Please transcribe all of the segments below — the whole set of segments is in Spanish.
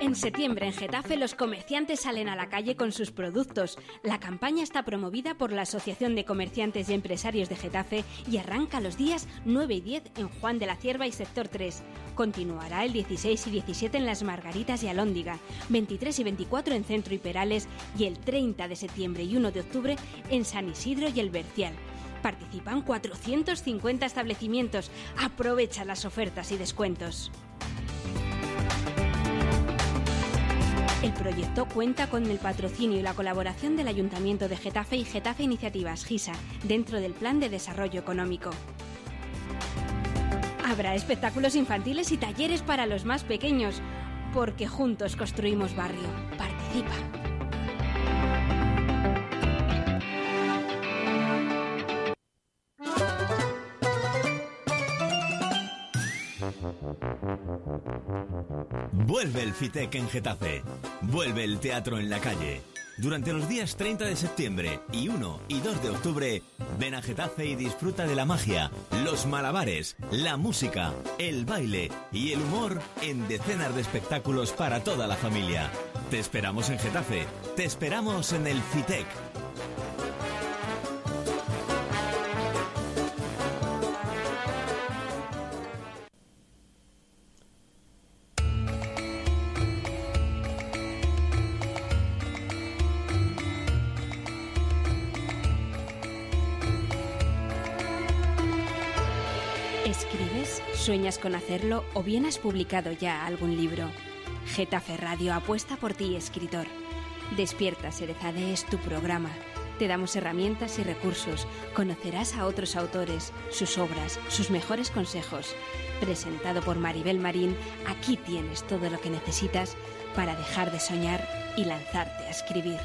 En septiembre en Getafe los comerciantes salen a la calle con sus productos. La campaña está promovida por la Asociación de Comerciantes y Empresarios de Getafe y arranca los días 9 y 10 en Juan de la Cierva y Sector 3. Continuará el 16 y 17 en Las Margaritas y Alhóndiga, 23 y 24 en Centro y Perales y el 30 de septiembre y 1 de octubre en San Isidro y El Bercial. Participan 450 establecimientos. Aprovecha las ofertas y descuentos. El proyecto cuenta con el patrocinio y la colaboración del Ayuntamiento de Getafe y Getafe Iniciativas GISA, dentro del Plan de Desarrollo Económico. Habrá espectáculos infantiles y talleres para los más pequeños, porque juntos construimos barrio. Participa. Vuelve el FITEC en Getafe. Vuelve el teatro en la calle. Durante los días 30 de septiembre y 1 y 2 de octubre, ven a Getafe y disfruta de la magia, los malabares, la música, el baile y el humor en decenas de espectáculos para toda la familia. Te esperamos en Getafe. Te esperamos en el FITEC. ¿Escribes? ¿Sueñas con hacerlo o bien has publicado ya algún libro? Getafe Radio apuesta por ti, escritor. Despierta Serezade es tu programa. Te damos herramientas y recursos. Conocerás a otros autores, sus obras, sus mejores consejos. Presentado por Maribel Marín, aquí tienes todo lo que necesitas para dejar de soñar y lanzarte a escribir.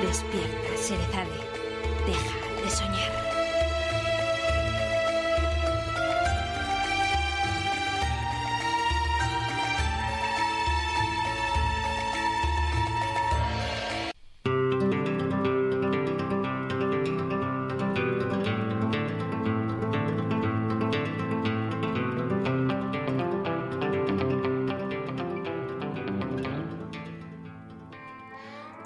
Despierta Serezade. Deja de soñar.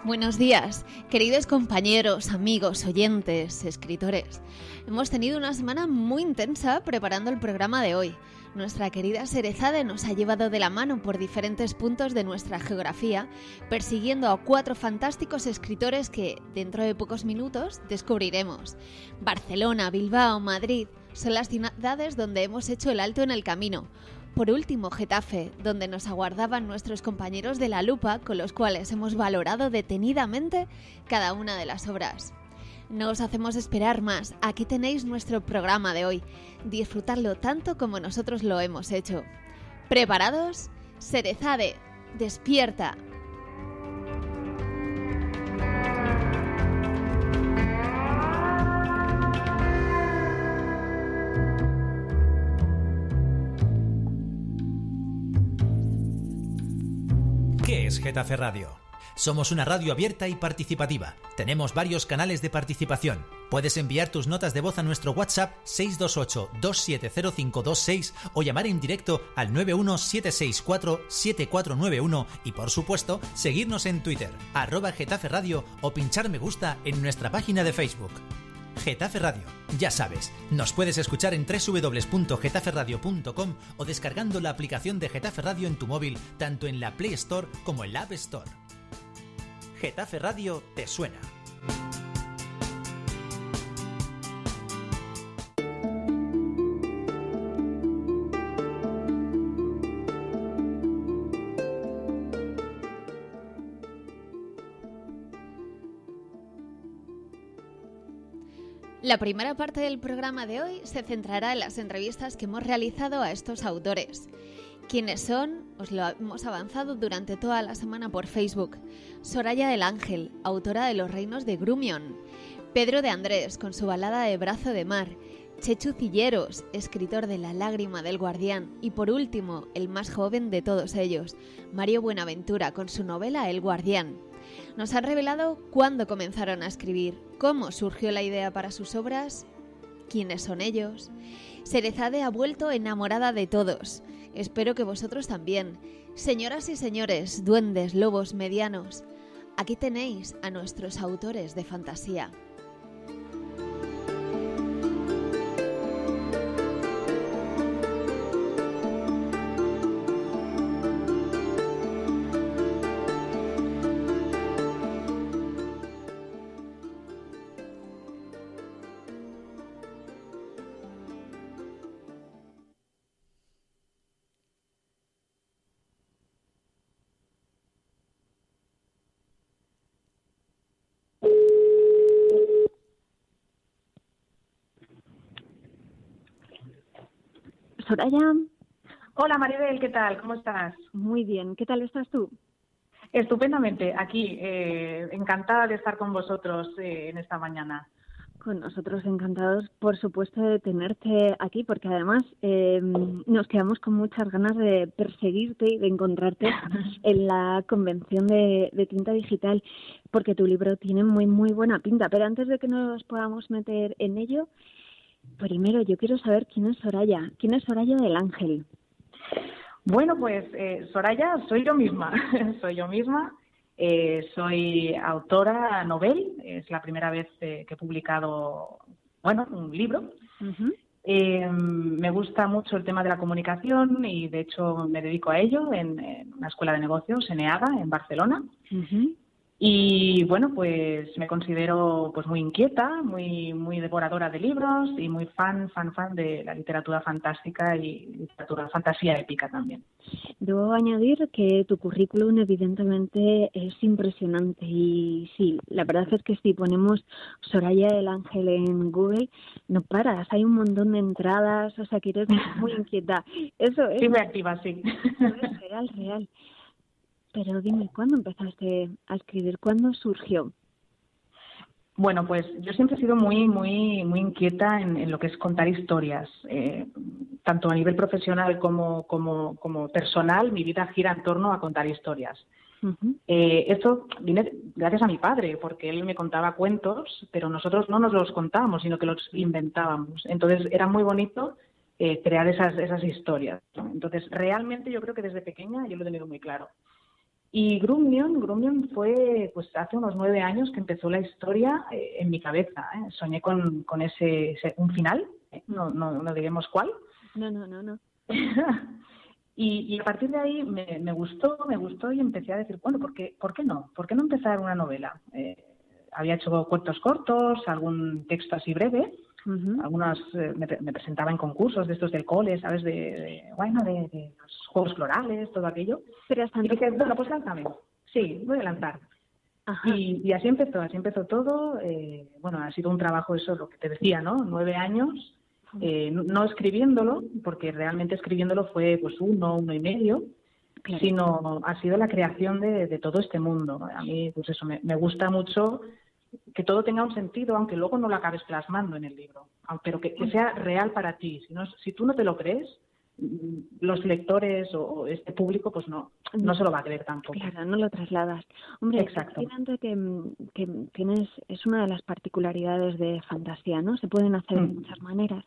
Buenos días, queridos compañeros, amigos, oyentes, escritores. Hemos tenido una semana muy intensa preparando el programa de hoy. Nuestra querida Serezade nos ha llevado de la mano por diferentes puntos de nuestra geografía, persiguiendo a 4 fantásticos escritores que, dentro de pocos minutos, descubriremos. Barcelona, Bilbao, Madrid son las ciudades donde hemos hecho el alto en el camino. Por último, Getafe, donde nos aguardaban nuestros compañeros de la lupa, con los cuales hemos valorado detenidamente cada una de las obras. No os hacemos esperar más, aquí tenéis nuestro programa de hoy. Disfrutadlo tanto como nosotros lo hemos hecho. ¿Preparados? Serezade, despierta. ¿Qué es Getafe Radio? Somos una radio abierta y participativa. Tenemos varios canales de participación. Puedes enviar tus notas de voz a nuestro WhatsApp 628-270526 o llamar en directo al 91764-7491 y, por supuesto, seguirnos en Twitter, @Getafe Radio o pinchar me gusta en nuestra página de Facebook. Getafe Radio, ya sabes, nos puedes escuchar en www.getaferadio.com o descargando la aplicación de Getafe Radio en tu móvil, tanto en la Play Store como en la App Store. Getafe Radio te suena. La primera parte del programa de hoy se centrará en las entrevistas que hemos realizado a estos autores. ¿Quiénes son? Os lo hemos avanzado durante toda la semana por Facebook. Soraya del Ángel, autora de Los Reinos de Grumion. Pedro de Andrés, con su balada de Brazo de Mar. Chechu Cilleros, escritor de La lágrima del guardián. Y por último, el más joven de todos ellos, Mario Buenaventura, con su novela El guardián. Nos han revelado cuándo comenzaron a escribir, cómo surgió la idea para sus obras, quiénes son ellos. Cerezade ha vuelto enamorada de todos. Espero que vosotros también. Señoras y señores, duendes, lobos, medianos, aquí tenéis a nuestros autores de fantasía. Soraya. Hola Maribel, ¿qué tal? ¿Cómo estás? Muy bien, ¿qué tal estás tú? Estupendamente, aquí, encantada de estar con vosotros en esta mañana. Con nosotros encantados, por supuesto, de tenerte aquí, porque además nos quedamos con muchas ganas de perseguirte y de encontrarte en la convención de tinta digital, porque tu libro tiene muy, muy buena pinta. Pero antes de que nos podamos meter en ello, primero yo quiero saber quién es Soraya. ¿Quién es Soraya del Ángel? Bueno, pues Soraya soy yo misma. Soy yo misma. Soy autora novel. Es la primera vez que he publicado, un libro. Me gusta mucho el tema de la comunicación y, de hecho, me dedico a ello en una escuela de negocios, en EAGA, en Barcelona. Y pues me considero pues muy inquieta, muy devoradora de libros y muy fan de la literatura fantástica y literatura fantasía épica también. Debo añadir que tu currículum evidentemente es impresionante y sí, la verdad es que si ponemos Soraya del Ángel en Google, no paras, hay un montón de entradas, o sea que eres muy inquieta. Eso es. Sí, me activa, sí. Es real. Pero dime, ¿cuándo empezaste a escribir? ¿Cuándo surgió? Bueno, pues yo siempre he sido muy inquieta en lo que es contar historias. Tanto a nivel profesional como personal, mi vida gira en torno a contar historias. Esto viene gracias a mi padre, porque él me contaba cuentos, pero nosotros no nos los contábamos, sino que los inventábamos. Entonces era muy bonito crear esas historias, ¿no? Entonces realmente yo creo que desde pequeña yo lo he tenido muy claro. Y Grumnion fue pues hace unos 9 años que empezó la historia en mi cabeza. Soñé con un final, no diremos cuál. No. Y a partir de ahí me gustó y empecé a decir, bueno, ¿por qué no? ¿Por qué no empezar una novela? Había hecho cuentos cortos, algún texto así breve. Algunas me presentaba en concursos de estos del cole, ¿sabes? De los juegos florales, todo aquello. Y dije, bueno, pues lánzame. Sí, voy a lanzar. Y así empezó todo. Ha sido un trabajo, eso, lo que te decía, ¿no? 9 años, no escribiéndolo, porque realmente escribiéndolo fue pues 1 y medio, claro, sino ha sido la creación de todo este mundo. A mí, pues eso, me gusta mucho que todo tenga un sentido, aunque luego no lo acabes plasmando en el libro, pero que sea real para ti. Si tú no te lo crees, los lectores o este público pues no se lo va a creer tampoco. Claro, no lo trasladas. Hombre, exacto. Que tienes, es una de las particularidades de fantasía, ¿no? Se pueden hacer de muchas maneras,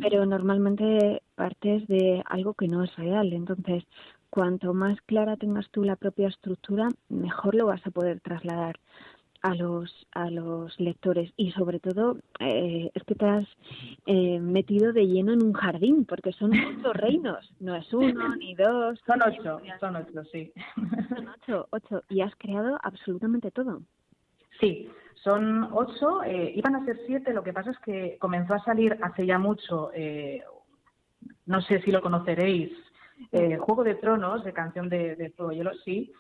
pero normalmente partes de algo que no es real. Entonces, cuanto más clara tengas tú la propia estructura, mejor lo vas a poder trasladar a los lectores. Y sobre todo es que te has metido de lleno en un jardín, porque son 8 reinos, no es 1 ni 2. Son 8, sí. Son 8 y has creado absolutamente todo. Sí, son 8, iban a ser 7, lo que pasa es que comenzó a salir hace ya mucho, no sé si lo conoceréis, Juego de Tronos, de Canción de Fuego y Hielo, sí,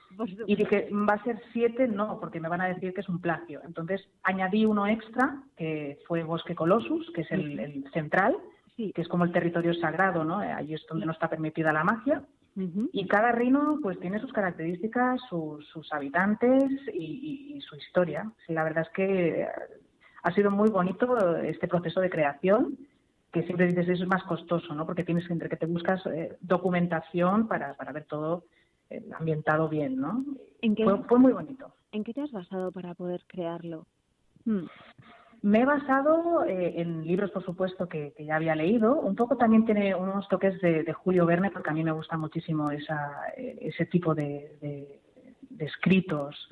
y dije, va a ser 7, no, porque me van a decir que es un plagio. Entonces añadí uno extra, que fue Bosque Colossus, que es el central, que es como el territorio sagrado, ¿no? Allí es donde no está permitida la magia. Y cada reino pues tiene sus características, sus habitantes y su historia. Sí, la verdad es que ha sido muy bonito este proceso de creación, que siempre dices es más costoso, ¿no? Porque tienes entre que te buscas documentación para ver todo ambientado bien, ¿no? Fue muy bonito. ¿En qué te has basado para poder crearlo? Me he basado en libros, por supuesto, que ya había leído. Un poco también tiene unos toques de Julio Verne, porque a mí me gusta muchísimo ese tipo de escritos,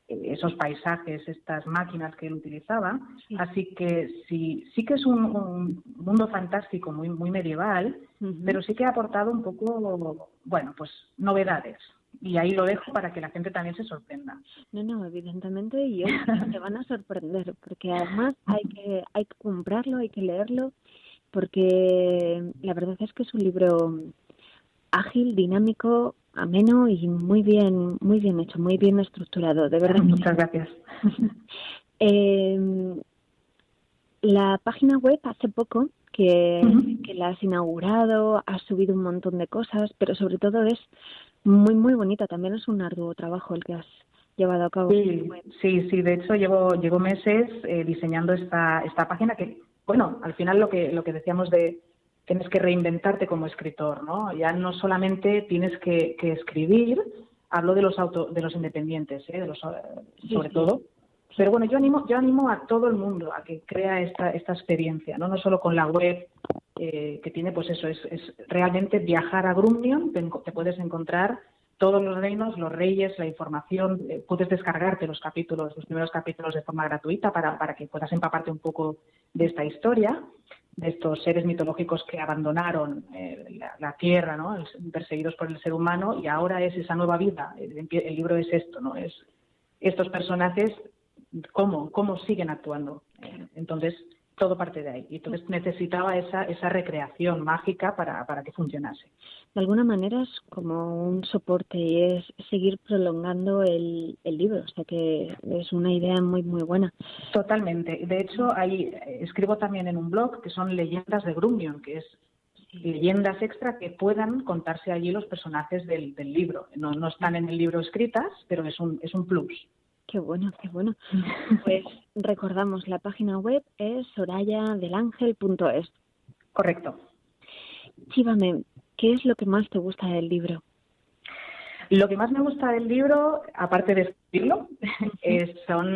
esos paisajes, estas máquinas que él utilizaba. Sí. Así que sí que es un mundo fantástico muy, muy medieval, pero sí que ha aportado un poco, bueno, pues novedades. Y ahí lo dejo para que la gente también se sorprenda. No, evidentemente, y hoy te van a sorprender, porque además hay que comprarlo, hay que leerlo, porque la verdad es que es un libro ágil, dinámico, ameno y muy bien hecho, muy bien estructurado, de verdad. Muchas gracias. La página web hace poco que la has inaugurado, has subido un montón de cosas, pero sobre todo es muy, muy bonita. También es un arduo trabajo el que has llevado a cabo. Sí. De hecho, llevo meses diseñando esta página que, bueno, al final lo que decíamos de tienes que reinventarte como escritor, ¿no? Ya no solamente tienes que escribir, hablo de los independientes, sobre todo. Pero bueno, yo animo a todo el mundo a que crea esta experiencia, no solo con la web que tiene, pues eso, es realmente viajar a Grumnion, te puedes encontrar todos los reinos, los reyes, la información, puedes descargarte los primeros capítulos de forma gratuita para que puedas empaparte un poco de esta historia, de estos seres mitológicos que abandonaron la tierra, ¿no? Perseguidos por el ser humano, y ahora es esa nueva vida. El libro es esto, ¿no? Es estos personajes, cómo siguen actuando. Entonces, todo parte de ahí. Y entonces necesitaba esa recreación mágica para que funcionase. De alguna manera es como un soporte y es seguir prolongando el libro. O sea que es una idea muy, muy buena. Totalmente. De hecho, ahí escribo también en un blog que son leyendas de Grumnion, que es leyendas extra que puedan contarse allí los personajes del libro. No están en el libro escritas, pero es un plus. Qué bueno. Pues recordamos, la página web es sorayadelangel.es. Correcto. Chívame, ¿qué es lo que más te gusta del libro? Lo que más me gusta del libro, aparte de escribirlo,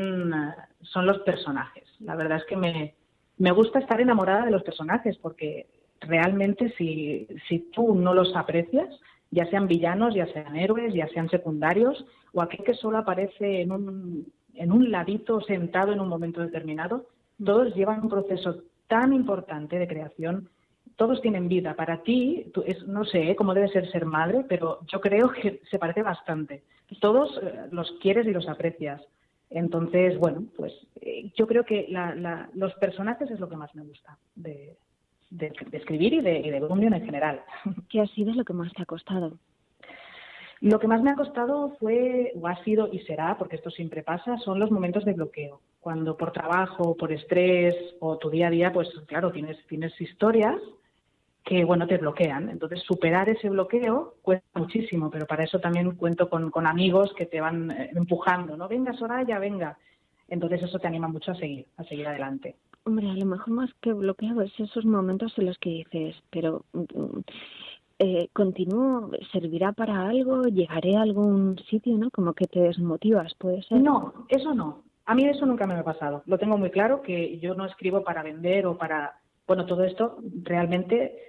son los personajes. La verdad es que me gusta estar enamorada de los personajes, porque realmente si tú no los aprecias, ya sean villanos, ya sean héroes, ya sean secundarios, o aquel que solo aparece en un ladito sentado en un momento determinado, todos llevan un proceso tan importante de creación, todos tienen vida. Para ti, no sé cómo debe ser madre, pero yo creo que se parece bastante. Todos los quieres y los aprecias. Entonces, bueno, pues yo creo que los personajes es lo que más me gusta de escribir y de Grumnion en general. ¿Qué ha sido lo que más te ha costado? Lo que más me ha costado ha sido y será, porque esto siempre pasa, son los momentos de bloqueo. Cuando por trabajo, por estrés o tu día a día, pues claro, tienes historias que, bueno, te bloquean. Entonces, superar ese bloqueo cuesta muchísimo, pero para eso también cuento con amigos que te van empujando, ¿no? Venga, Soraya, venga. Entonces, eso te anima mucho a seguir adelante. Hombre, a lo mejor más que bloqueo es esos momentos en los que dices, pero continúo, servirá para algo, llegaré a algún sitio, ¿no? Como que te desmotivas, ¿puede ser? No, eso no. A mí eso nunca me ha pasado. Lo tengo muy claro, que yo no escribo para vender o para... Bueno, todo esto realmente...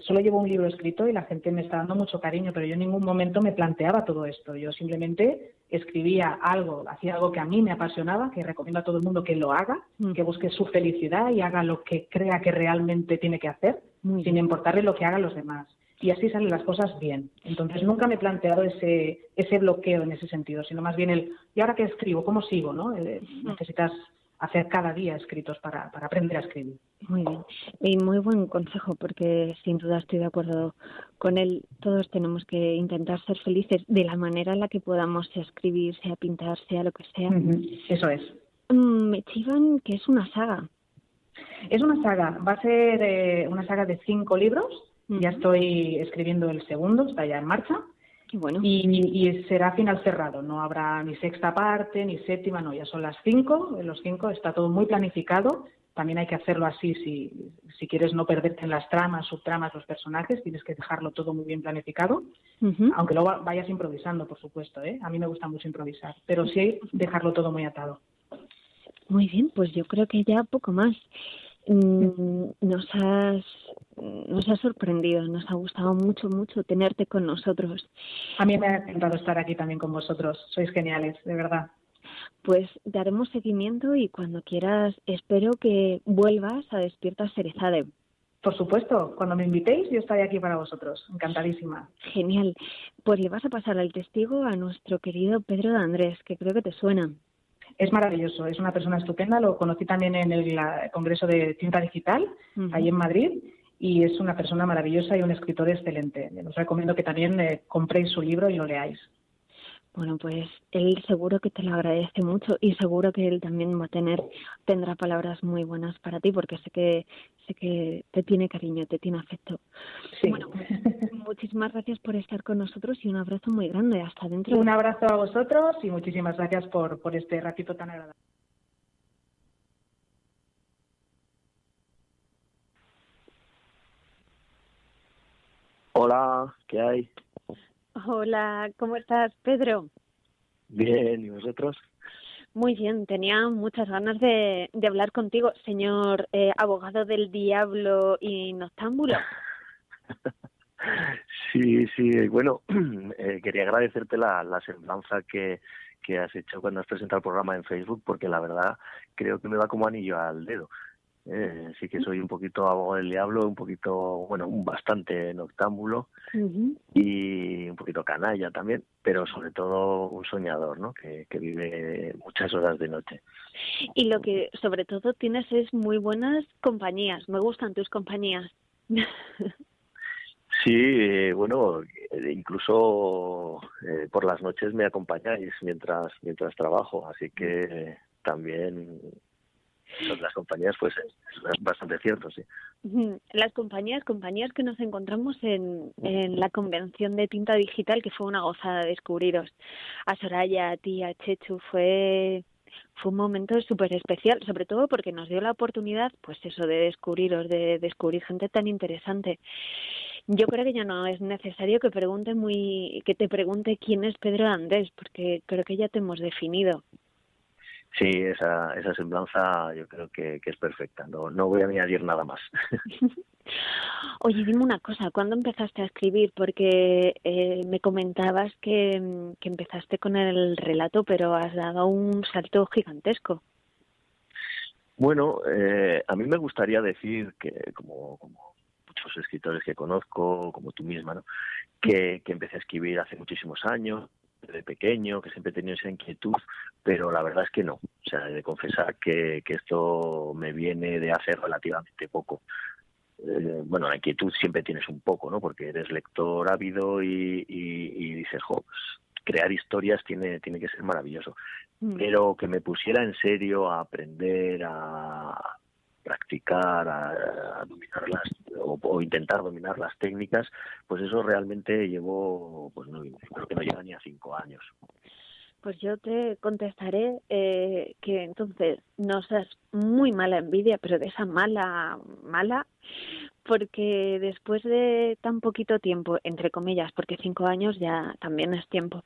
solo llevo un libro escrito y la gente me está dando mucho cariño, pero yo en ningún momento me planteaba todo esto. Yo simplemente escribía algo, hacía algo que a mí me apasionaba, que recomiendo a todo el mundo que lo haga, que busque su felicidad y haga lo que crea que realmente tiene que hacer, sin importarle lo que hagan los demás. Y así salen las cosas bien. Entonces nunca me he planteado ese bloqueo en ese sentido, sino más bien ¿y ahora qué escribo? ¿Cómo sigo? ¿No? Necesitas hacer cada día escritos para aprender a escribir. Muy bien. Y muy buen consejo, porque sin duda estoy de acuerdo con él. Todos tenemos que intentar ser felices de la manera en la que podamos, sea escribir, sea pintar, sea lo que sea. Eso es. Me chivan que es una saga. Es una saga. Va a ser una saga de 5 libros. Ya estoy escribiendo el segundo, está ya en marcha. Qué bueno. Y será final cerrado, no habrá ni sexta parte, ni séptima, no, ya son las 5, los 5, está todo muy planificado. También hay que hacerlo así si quieres no perderte en las tramas, subtramas, los personajes, tienes que dejarlo todo muy bien planificado, aunque luego vayas improvisando, por supuesto, ¿eh? A mí me gusta mucho improvisar, pero sí dejarlo todo muy atado. Muy bien, pues yo creo que ya poco más. Nos has sorprendido, nos ha gustado mucho, mucho tenerte con nosotros. A mí me ha encantado estar aquí también con vosotros. Sois geniales, de verdad. Pues daremos seguimiento y cuando quieras espero que vuelvas a Despierta Sherezade. Por supuesto, cuando me invitéis yo estaré aquí para vosotros. Encantadísima. Genial. Pues le vas a pasar el testigo a nuestro querido Pedro de Andrés, que creo que te suena. Es maravilloso, es una persona estupenda. Lo conocí también en el Congreso de Tinta Digital, ahí en Madrid, y es una persona maravillosa y un escritor excelente. Os recomiendo que también compréis su libro y lo leáis. Bueno, pues él seguro que te lo agradece mucho y seguro que él también tendrá palabras muy buenas para ti, porque sé que te tiene cariño, te tiene afecto. Sí. Bueno, pues muchísimas gracias por estar con nosotros y un abrazo muy grande. Hasta dentro. Un abrazo a vosotros y muchísimas gracias por este ratito tan agradable. Hola, ¿qué hay? Hola, ¿cómo estás, Pedro? Bien, ¿y vosotros? Muy bien, tenía muchas ganas de hablar contigo, señor abogado del diablo y noctámbulo. Sí, bueno, quería agradecerte la semblanza que has hecho cuando has presentado el programa en Facebook, porque la verdad creo que me va como anillo al dedo. Sí que soy un poquito abogado del diablo, un poquito, bueno, bastante noctámbulo y un poquito canalla también, pero sobre todo un soñador, ¿no? Que vive muchas horas de noche. Y lo que sobre todo tienes es muy buenas compañías, me gustan tus compañías. Sí, bueno, incluso por las noches me acompañáis mientras trabajo, así que también las compañías, pues es bastante cierto, sí. Las compañías que nos encontramos en la convención de tinta digital, que fue una gozada descubriros. A Soraya, a ti, a Chechu, fue un momento súper especial, sobre todo porque nos dio la oportunidad, pues eso, de descubriros, de descubrir gente tan interesante. Yo creo que ya no es necesario que te pregunte quién es Pedro Andrés, porque creo que ya te hemos definido. Sí, esa semblanza yo creo que es perfecta. No voy a añadir nada más. Oye, dime una cosa, ¿cuándo empezaste a escribir? Porque me comentabas que empezaste con el relato, pero has dado un salto gigantesco. Bueno, a mí me gustaría decir que, como muchos escritores que conozco, como tú misma, ¿no? Que empecé a escribir hace muchísimos años, desde pequeño, que siempre he tenido esa inquietud, pero la verdad es que no. O sea, he de confesar que esto me viene de hace relativamente poco. Bueno, la inquietud siempre tienes un poco, ¿no? Porque eres lector ávido y dices, pues, crear historias tiene que ser maravilloso. Pero que me pusiera en serio a aprender, a practicar, a dominarlas o intentar dominar las técnicas, pues eso realmente llevo, pues no, creo que no llega ni a 5 años. Pues yo te contestaré que entonces no seas muy mala envidia, pero de esa mala, porque después de tan poquito tiempo, entre comillas, porque 5 años ya también es tiempo,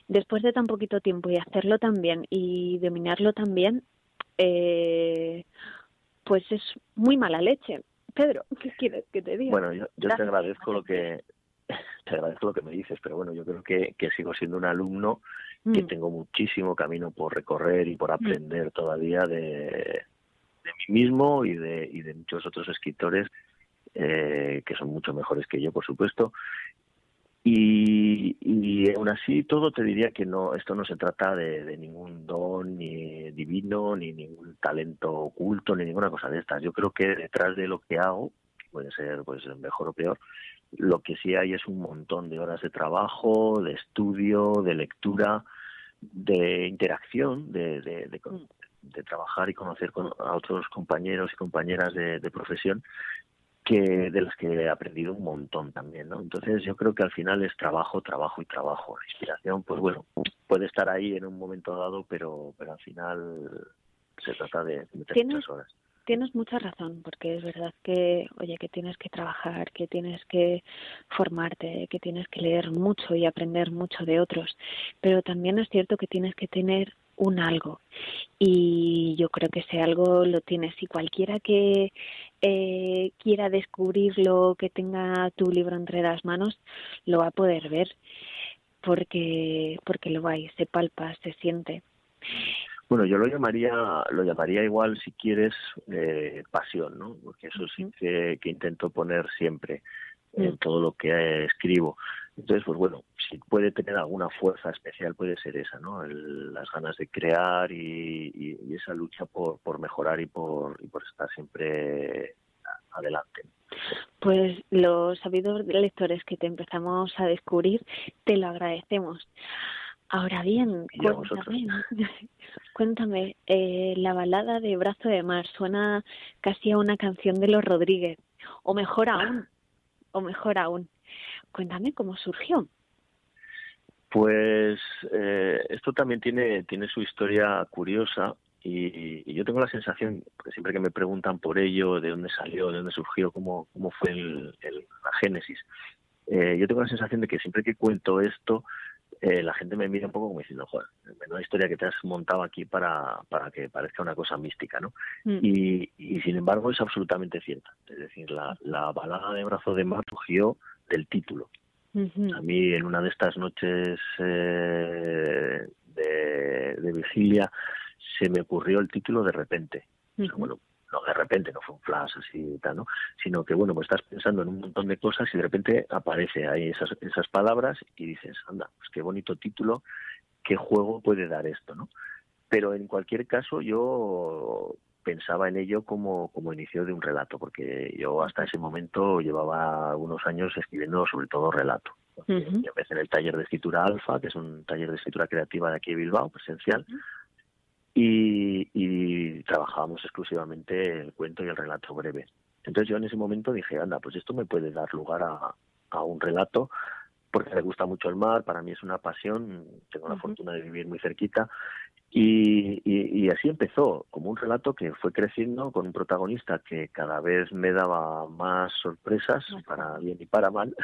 después de tan poquito tiempo y hacerlo tan bien y dominarlo tan bien, pues es muy mala leche. Pedro, ¿qué quieres que te diga? Bueno, yo te agradezco lo que me dices, pero bueno, yo creo que sigo siendo un alumno, que tengo muchísimo camino por recorrer y por aprender todavía de mí mismo y de muchos otros escritores que son mucho mejores que yo, por supuesto. Y aún así todo te diría que no, esto no se trata de ningún don ni divino, ni ningún talento oculto, ni ninguna cosa de estas. Yo creo que detrás de lo que hago, que puede ser pues mejor o peor, lo que sí hay es un montón de horas de trabajo, de estudio, de lectura, de interacción, de trabajar y conocer a otros compañeros y compañeras de profesión, de las que he aprendido un montón también, ¿no? Entonces yo creo que al final es trabajo y trabajo. La inspiración, pues bueno, puede estar ahí en un momento dado, pero al final se trata de meter muchas horas. Tienes mucha razón, porque es verdad que, oye, que tienes que trabajar, que tienes que formarte, que tienes que leer mucho y aprender mucho de otros, pero también es cierto que tienes que tener un algo. Y yo creo que ese algo lo tienes. Y cualquiera que quiera descubrirlo, que tenga tu libro entre las manos, lo va a poder ver, porque lo hay, se palpa, se siente. Bueno, yo lo llamaría igual, si quieres, pasión, ¿no? Porque eso sí que intento poner siempre en todo lo que escribo. Entonces, pues bueno, si puede tener alguna fuerza especial, puede ser esa, ¿no? Las ganas de crear y esa lucha por mejorar y por estar siempre adelante. Pues los sabidos lectores que te empezamos a descubrir, te lo agradecemos. Ahora bien, cuéntame, la balada de Brazo de Mar suena casi a una canción de los Rodríguez, o mejor aún. Cuéntame cómo surgió. Pues esto también tiene su historia curiosa y yo tengo la sensación, porque siempre que me preguntan por ello, de dónde salió, de dónde surgió, cómo fue la génesis, yo tengo la sensación de que siempre que cuento esto, la gente me mira un poco como diciendo, joder, menuda historia que te has montado aquí para que parezca una cosa mística, ¿no? Y sin embargo es absolutamente cierta. Es decir, la balada de Brazo de Mar surgió del título. A mí en una de estas noches de vigilia se me ocurrió el título de repente. O sea, bueno, no de repente, no fue un flash así y tal, ¿no? Sino que, bueno, pues estás pensando en un montón de cosas y de repente aparece ahí esas palabras y dices, anda, pues qué bonito título, qué juego puede dar esto, ¿no? Pero en cualquier caso yo pensaba en ello como inicio de un relato, porque yo hasta ese momento llevaba unos años escribiendo sobre todo relato. Yo empecé en el taller de escritura Alfa, que es un taller de escritura creativa de aquí de Bilbao, presencial, y trabajábamos exclusivamente el cuento y el relato breve. Entonces yo en ese momento dije, anda, pues esto me puede dar lugar a un relato, porque me gusta mucho el mar, para mí es una pasión, tengo la fortuna de vivir muy cerquita, y así empezó, como un relato que fue creciendo con un protagonista que cada vez me daba más sorpresas, para bien y para mal,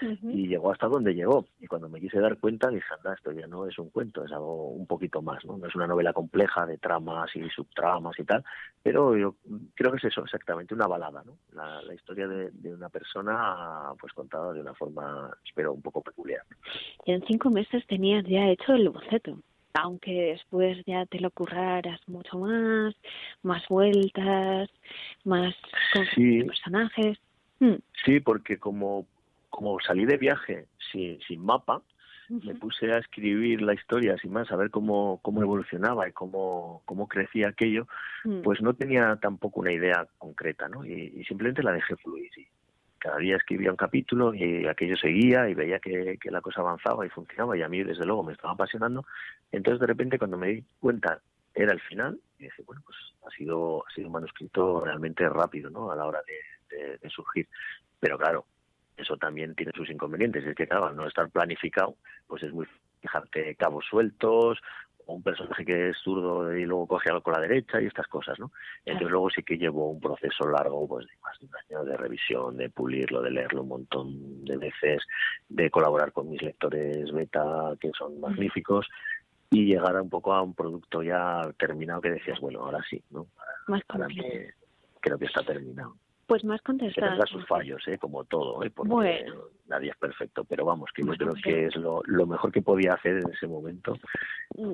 y llegó hasta donde llegó. Y cuando me quise dar cuenta dije, anda, esto ya no es un cuento, es algo un poquito más, ¿no? No es una novela compleja de tramas y subtramas y tal, pero yo creo que es eso, exactamente, una balada, ¿no? La historia de una persona, pues contada de una forma, espero, un poco peculiar. Y en 5 meses tenías ya hecho el boceto, aunque después ya te lo curraras mucho más vueltas, más personajes. Sí, porque como salí de viaje sin mapa, me puse a escribir la historia sin más, a ver cómo evolucionaba y cómo crecía aquello, pues no tenía tampoco una idea concreta, ¿no? Y simplemente la dejé fluir. Y cada día escribía un capítulo y aquello seguía y veía que la cosa avanzaba y funcionaba, y a mí desde luego me estaba apasionando. Entonces de repente cuando me di cuenta era el final y dije, bueno, pues ha sido un manuscrito realmente rápido, ¿no? A la hora de surgir. Pero claro, eso también tiene sus inconvenientes, y es que claro, al no estar planificado, pues es muy dejarte cabos sueltos, o un personaje que es zurdo y luego coge algo con la derecha y estas cosas, ¿no? Entonces luego sí que llevo un proceso largo, pues de más de un año de revisión, de pulirlo, de leerlo un montón de veces, de colaborar con mis lectores beta, que son magníficos, y llegar un poco a un producto ya terminado que decías, bueno, ahora sí, ¿no? Ahora creo que está terminado. Pues más contestado. Que tendrá sus fallos, como todo, porque nadie es perfecto, pero vamos, que yo creo que es lo mejor que podía hacer en ese momento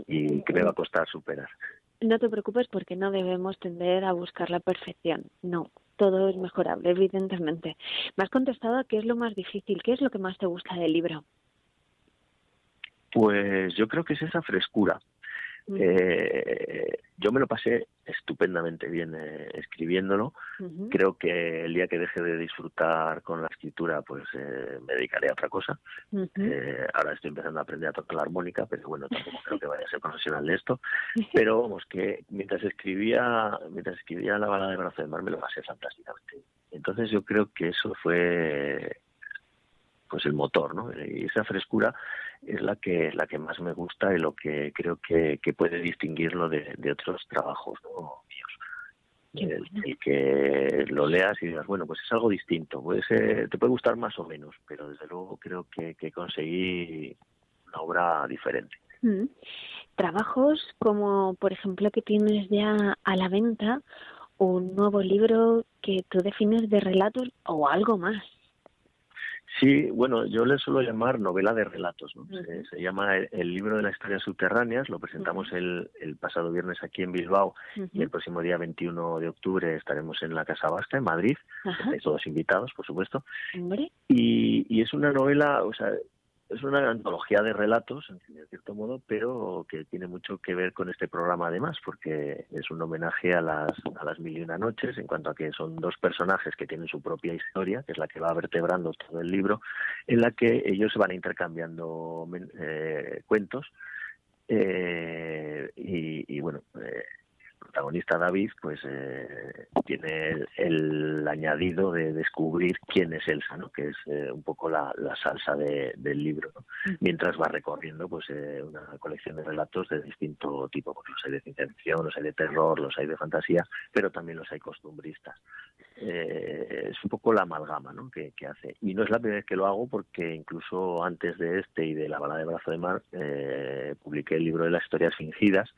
y que me va a costar superar. No te preocupes, porque no debemos tender a buscar la perfección. No, todo es mejorable, evidentemente. Me has contestado a qué es lo más difícil, qué es lo que más te gusta del libro. Pues yo creo que es esa frescura. Yo me lo pasé estupendamente bien escribiéndolo. Creo que el día que deje de disfrutar con la escritura, pues me dedicaré a otra cosa. Ahora estoy empezando a aprender a tocar la armónica, pero bueno, tampoco creo que vaya a ser profesional de esto. Pero vamos, que mientras escribía la balada de Brazo de Mar me lo pasé fantásticamente. Entonces yo creo que eso fue pues el motor, ¿no? Y esa frescura es la que más me gusta y lo que creo que puede distinguirlo de otros trabajos, ¿no? míos. El que lo leas y digas, bueno, pues es algo distinto, te puede gustar más o menos, pero desde luego creo que conseguí una obra diferente. Trabajos como, por ejemplo, que tienes ya a la venta un nuevo libro que tú defines de relatos o algo más. Sí, bueno, yo le suelo llamar novela de relatos, ¿no? Se llama el libro de las historias subterráneas, lo presentamos el pasado viernes aquí en Bilbao y el próximo día 21 de octubre estaremos en la Casa Vasca, en Madrid. Estáis todos invitados, por supuesto. ¿Hombre? Y es una novela, o sea, es una antología de relatos, en cierto modo, pero que tiene mucho que ver con este programa además, porque es un homenaje a las 1001 noches, en cuanto a que son dos personajes que tienen su propia historia, que es la que va vertebrando todo el libro, en la que ellos se van intercambiando cuentos, y bueno, el protagonista David pues tiene el añadido de descubrir quién es Elsa, ¿no? Que es un poco la salsa del libro, ¿no? Mientras va recorriendo pues una colección de relatos de distinto tipo, pues los hay de ciencia ficción, los hay de terror, los hay de fantasía, pero también los hay costumbristas. Es un poco la amalgama, ¿no? que hace, y no es la primera vez que lo hago, porque incluso antes de este y de La bala de Brazo de Mar publiqué el libro de las historias fingidas,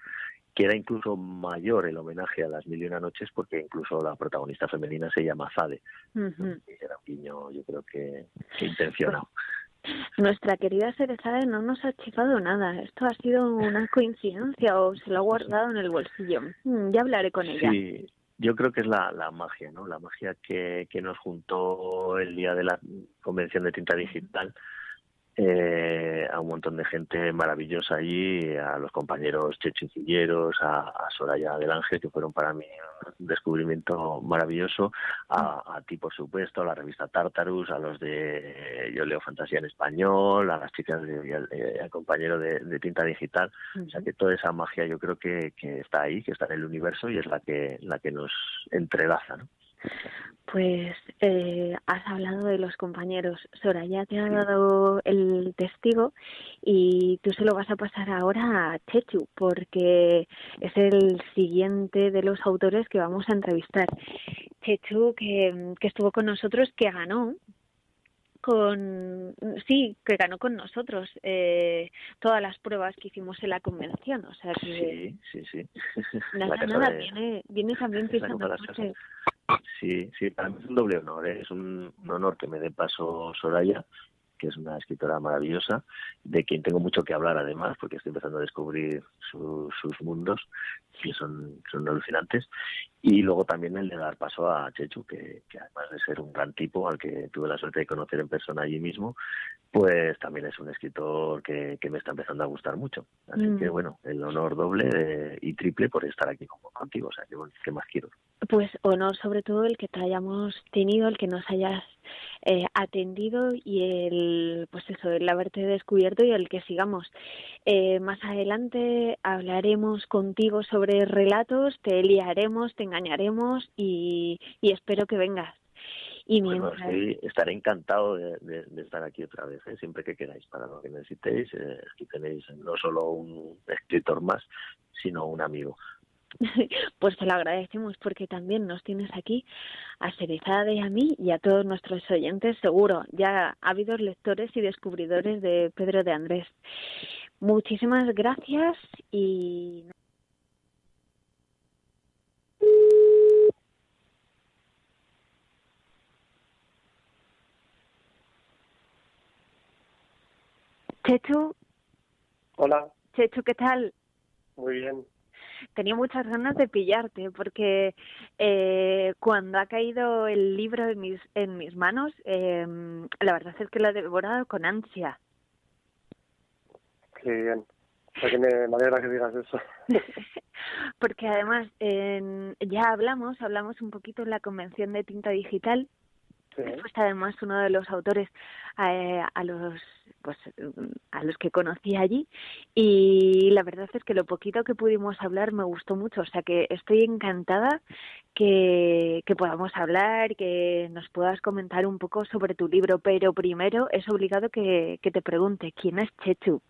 que era incluso mayor el homenaje a las 1001 noches, porque incluso la protagonista femenina se llama Zade. Era un guiño, yo creo que intencionado. Nuestra querida Cerezade no nos ha chifado nada. Esto ha sido una coincidencia o se lo ha guardado en el bolsillo. Ya hablaré con ella. Sí, yo creo que es la magia, ¿no? La magia que nos juntó el día de la convención de tinta digital. A un montón de gente maravillosa allí, a los compañeros Chechu Cilleros, a Soraya del Ángel, que fueron para mí un descubrimiento maravilloso, a ti, por supuesto, a la revista Tartarus, a los de Yo Leo Fantasía en Español, a las chicas al compañero de Tinta Digital. O sea que toda esa magia yo creo que está ahí, que está en el universo, y es la que nos entrelaza, ¿no? Pues has hablado de los compañeros. Soraya te ha dado el testigo y tú se lo vas a pasar ahora a Chechu, porque es el siguiente de los autores que vamos a entrevistar. Chechu, que estuvo con nosotros, que ganó con nosotros todas las pruebas que hicimos en la convención, o sea que sí. nada, viene también pisando fuerte. Sí, para mí es un doble honor, ¿eh? Es un honor que me dé paso Soraya, que es una escritora maravillosa, de quien tengo mucho que hablar además, porque estoy empezando a descubrir sus mundos, que son alucinantes, y luego también el de dar paso a Chechu, que además de ser un gran tipo, al que tuve la suerte de conocer en persona allí mismo, pues también es un escritor que me está empezando a gustar mucho. Así que bueno, el honor doble y triple por estar aquí contigo, o sea, ¿qué más quiero? Pues honor sobre todo el que te hayamos tenido, el que nos hayas atendido y el haberte descubierto y el que sigamos. Más adelante hablaremos contigo sobre relatos, te liaremos, te engañaremos y espero que vengas. Y mientras... Bueno, estaré encantado de estar aquí otra vez, siempre que queráis, para lo que necesitéis. Aquí tenéis no solo un escritor más, sino un amigo. Pues te lo agradecemos, porque también nos tienes aquí a Cerezade, a mí y a todos nuestros oyentes, seguro, ya ávidos lectores y descubridores de Pedro de Andrés. Muchísimas gracias y... Chechu. Hola. Chechu, ¿qué tal? Muy bien. Tenía muchas ganas de pillarte porque cuando ha caído el libro en mis manos, la verdad es que lo he devorado con ansia. Qué bien. O sea, que me alegra que digas eso. Porque además ya hablamos un poquito en la convención de tinta digital. Sí. Fuiste además uno de los autores a los que conocí allí, y la verdad es que lo poquito que pudimos hablar me gustó mucho, o sea que estoy encantada que podamos hablar, que nos puedas comentar un poco sobre tu libro, pero primero es obligado que te pregunte, ¿quién es Chechu?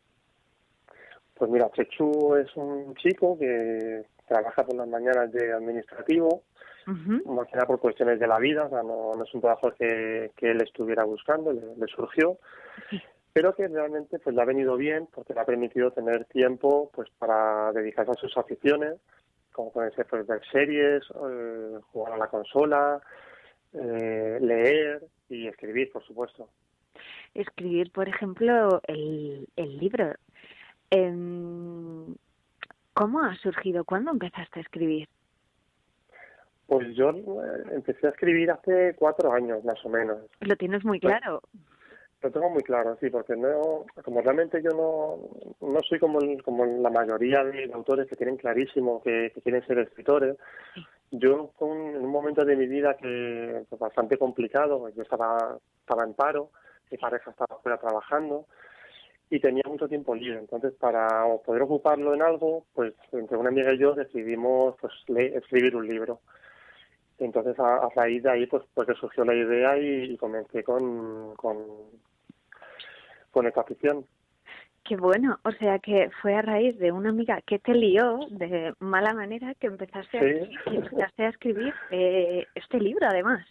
Pues mira, Chechu es un chico que trabaja por las mañanas de administrativo, más que nada por cuestiones de la vida, o sea, no es un trabajo que él estuviera buscando, le surgió. pero que realmente pues le ha venido bien porque le ha permitido tener tiempo pues para dedicarse a sus aficiones, como pueden ser pues ver series, jugar a la consola, leer y escribir, por supuesto. Escribir, por ejemplo, el libro. ¿Cómo ha surgido? ¿Cuándo empezaste a escribir? Pues yo empecé a escribir hace 4 años, más o menos. ¿Lo tienes muy claro? Lo tengo muy claro, sí, porque como realmente yo no soy como la mayoría de autores que tienen clarísimo que quieren ser escritores. Sí. Yo en un momento de mi vida que pues, bastante complicado, yo estaba en paro, mi pareja estaba fuera trabajando y tenía mucho tiempo libre. Entonces, para poder ocuparlo en algo, pues entre una amiga y yo decidimos pues escribir un libro. Entonces, a raíz de ahí, pues que surgió la idea y comencé con esta afición. Qué bueno, o sea que fue a raíz de una amiga que te lió de mala manera que empezaste a escribir este libro, además.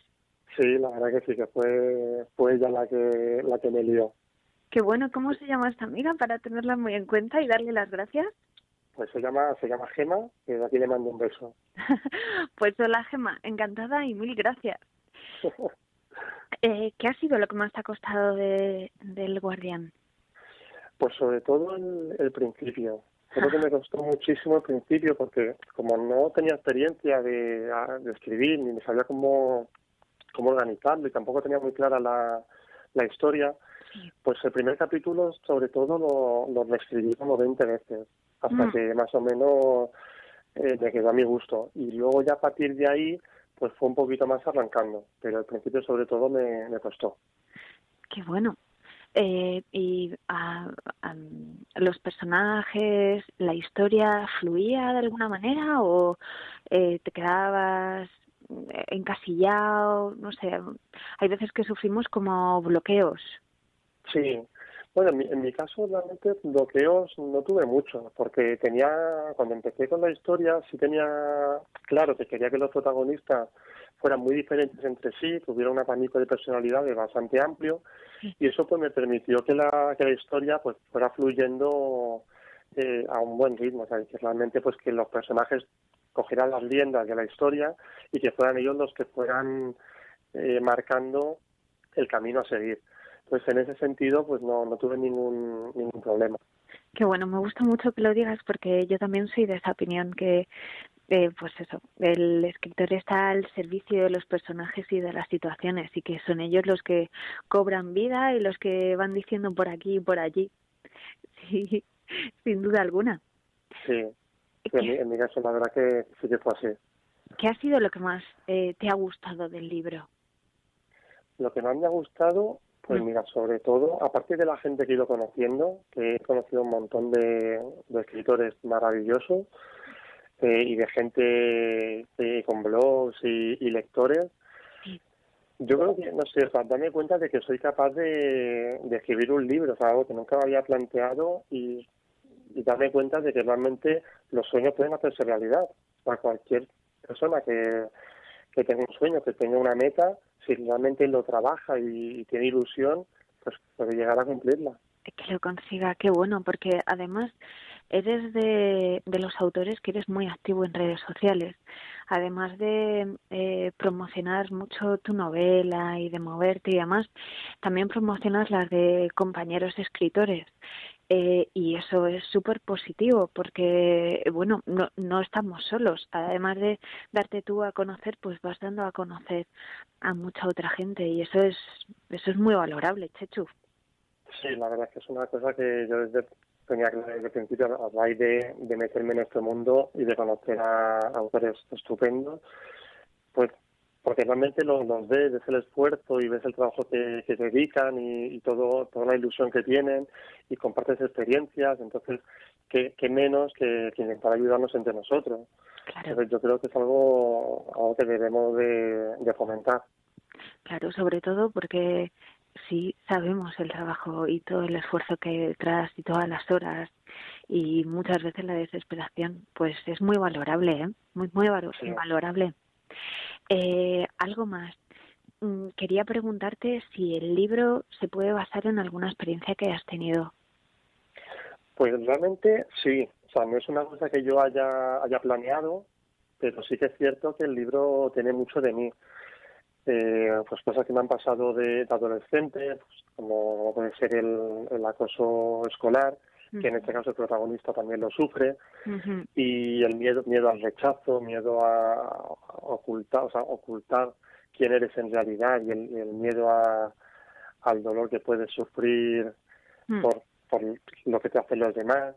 Sí, la verdad que sí, que fue ella la que me lió. Qué bueno, ¿cómo se llama esta amiga para tenerla muy en cuenta y darle las gracias? Pues se llama Gema, que de aquí le mando un beso. Pues hola Gema, encantada y mil gracias. ¿Qué ha sido lo que más te ha costado del Guardián? Pues sobre todo el principio. Creo que me costó muchísimo el principio porque como no tenía experiencia de escribir ni sabía cómo organizarlo y tampoco tenía muy clara la historia, pues el primer capítulo sobre todo lo reescribí como 20 veces hasta que más o menos me quedó a mi gusto. Y luego ya a partir de ahí pues fue un poquito más arrancando, pero al principio sobre todo me costó. Qué bueno. ¿Y los personajes, la historia fluía de alguna manera o te quedabas encasillado? No sé, hay veces que sufrimos como bloqueos. Sí, bueno, en mi caso realmente bloqueos no tuve mucho, porque cuando empecé con la historia sí tenía claro que quería que los protagonistas fueran muy diferentes entre sí, tuvieran un abanico de personalidades bastante amplio, y eso pues me permitió que la historia pues fuera fluyendo a un buen ritmo, o sea, que realmente pues que los personajes cogieran las riendas de la historia y que fueran ellos los que fueran marcando el camino a seguir. Pues en ese sentido pues no tuve ningún problema. Qué bueno, me gusta mucho que lo digas porque yo también soy de esa opinión que pues eso, el escritor está al servicio de los personajes y de las situaciones y que son ellos los que cobran vida y los que van diciendo por aquí y por allí. Sí, sin duda alguna. Sí, en mi caso la verdad que sí que fue así. ¿Qué ha sido lo que más te ha gustado del libro? Lo que más me ha gustado, pues mira, sobre todo, aparte de la gente que he ido conociendo, que he conocido un montón de escritores maravillosos y de gente con blogs y lectores, yo creo que, no sé, o sea, darme cuenta de que soy capaz de escribir un libro, o sea, algo que nunca me había planteado y darme cuenta de que realmente los sueños pueden hacerse realidad. Para cualquier persona que tenga un sueño, que tenga una meta, si realmente lo trabaja y tiene ilusión, pues puede llegar a cumplirla. Que lo consiga, qué bueno, porque además eres de los autores que eres muy activo en redes sociales. Además de promocionar mucho tu novela y de moverte y demás, también promocionas las de compañeros escritores. Y eso es súper positivo porque, bueno, no estamos solos. Además de darte tú a conocer, pues vas dando a conocer a mucha otra gente y eso es muy valorable, Chechu. Sí, la verdad es que es una cosa que yo tenía claro desde el principio, a raíz de meterme en este mundo y de conocer a autores estupendos, pues porque realmente los ves el esfuerzo y ves el trabajo que dedican y toda la ilusión que tienen y compartes experiencias, entonces qué menos que intentar ayudarnos entre nosotros. Claro. Entonces yo creo que es algo que debemos de fomentar. Claro, sobre todo porque sí sabemos el trabajo y todo el esfuerzo que hay detrás y todas las horas y muchas veces la desesperación, pues es muy valorable, muy valorable. Algo más. quería preguntarte si el libro se puede basar en alguna experiencia que hayas tenido. Pues realmente sí, o sea, no es una cosa que yo haya planeado, pero sí que es cierto que el libro tiene mucho de mí. Pues cosas que me han pasado de adolescente, pues, como puede ser el acoso escolar, que en este caso el protagonista también lo sufre, y el miedo al rechazo, miedo a ocultar quién eres en realidad, y el miedo al dolor que puedes sufrir por lo que te hacen los demás.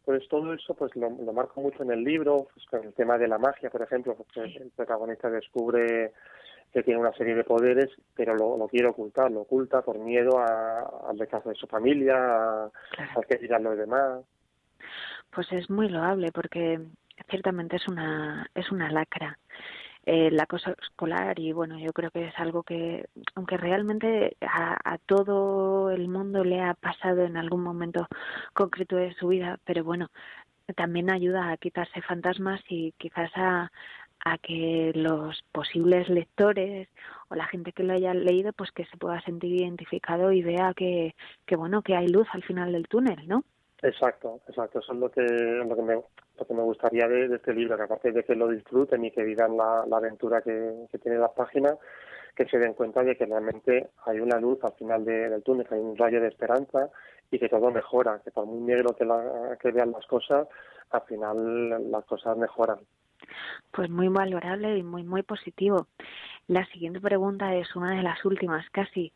Pues todo eso pues lo marco mucho en el libro, pues con el tema de la magia, por ejemplo, porque el protagonista descubre que tiene una serie de poderes, pero lo quiere ocultar, lo oculta por miedo al rechazo de su familia, a que digan los demás. Pues es muy loable, porque ciertamente es una lacra el acoso escolar, y bueno, yo creo que es algo que, aunque realmente a todo el mundo le ha pasado en algún momento concreto de su vida, pero bueno, también ayuda a quitarse fantasmas y quizás a que los posibles lectores o la gente que lo haya leído, pues que se pueda sentir identificado y vea que bueno, que hay luz al final del túnel, ¿no? Exacto, eso es lo que me gustaría de este libro, que aparte de que lo disfruten y que vivan la aventura que tiene las páginas, que se den cuenta de que realmente hay una luz al final del túnel, que hay un rayo de esperanza y que todo mejora, que por muy negro que vean las cosas, al final las cosas mejoran. Pues muy valorable y muy, muy positivo. La siguiente pregunta es una de las últimas casi.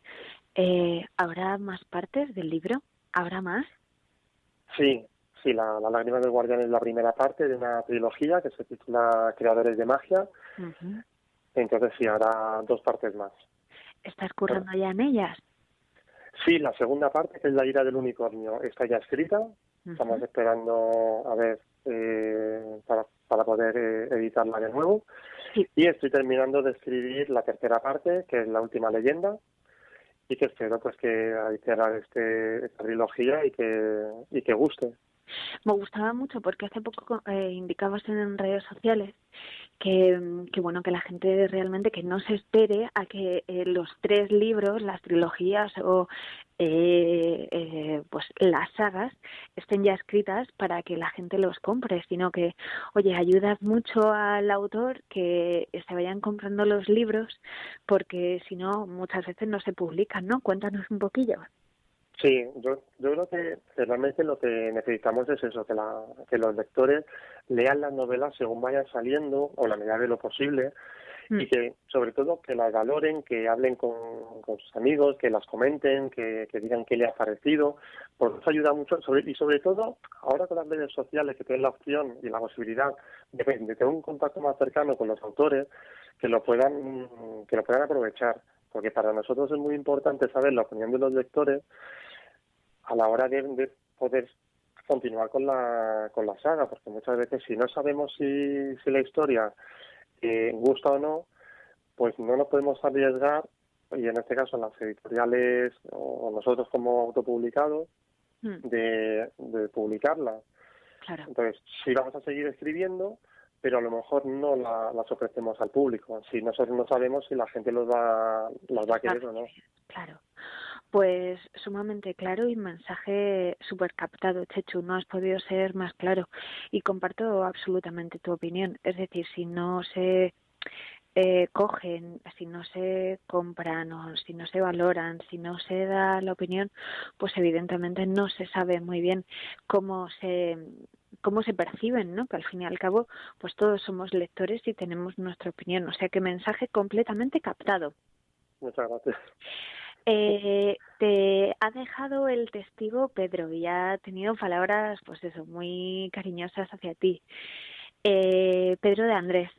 ¿Habrá más partes del libro? ¿Habrá más? Sí, la lágrima del guardián es la primera parte de una trilogía que se titula Creadores de Magia. Entonces sí, habrá 2 partes más. ¿Estás currando ya en ellas? Sí, la segunda parte, que es La ira del unicornio, está ya escrita. Estamos esperando a ver para poder editarla de nuevo. Sí. Y estoy terminando de escribir la tercera parte, que es La última leyenda, y que espero pues que cerrar esta trilogía y que guste. Me gustaba mucho porque hace poco indicabas en redes sociales que bueno, que la gente realmente que no se espere a que los 3 libros, las trilogías o pues las sagas estén ya escritas para que la gente los compre, sino que, oye, ayudas mucho al autor que se vayan comprando los libros, porque si no, muchas veces no se publican, ¿no? Cuéntanos un poquillo. Sí, yo creo que realmente lo que necesitamos es eso, que los lectores lean las novelas según vayan saliendo, o la medida de lo posible, y que sobre todo que las valoren, que hablen con sus amigos, que las comenten, que digan qué le ha parecido, porque eso ayuda mucho, y sobre todo ahora con las redes sociales que tienen la opción y la posibilidad de tener un contacto más cercano con los autores, que lo puedan aprovechar, porque para nosotros es muy importante saber la opinión de los lectores a la hora de poder continuar con la saga, porque muchas veces si no sabemos si la historia gusta o no, pues no nos podemos arriesgar, y en este caso las editoriales o nosotros como autopublicados, de publicarla. Claro. Entonces, sí vamos a seguir escribiendo, pero a lo mejor no las ofrecemos al público, si nosotros no sabemos si la gente las va a querer o no. Claro. Pues sumamente claro y mensaje súper captado, Chechu, no has podido ser más claro, y comparto absolutamente tu opinión. Es decir, si no se cogen, si no se compran o si no se valoran, si no se da la opinión, pues evidentemente no se sabe muy bien cómo se perciben, ¿no? Que al fin y al cabo pues todos somos lectores y tenemos nuestra opinión, o sea que mensaje completamente captado. Muchas gracias. Te ha dejado el testigo Pedro y ha tenido palabras, pues eso, muy cariñosas hacia ti. Pedro de Andrés,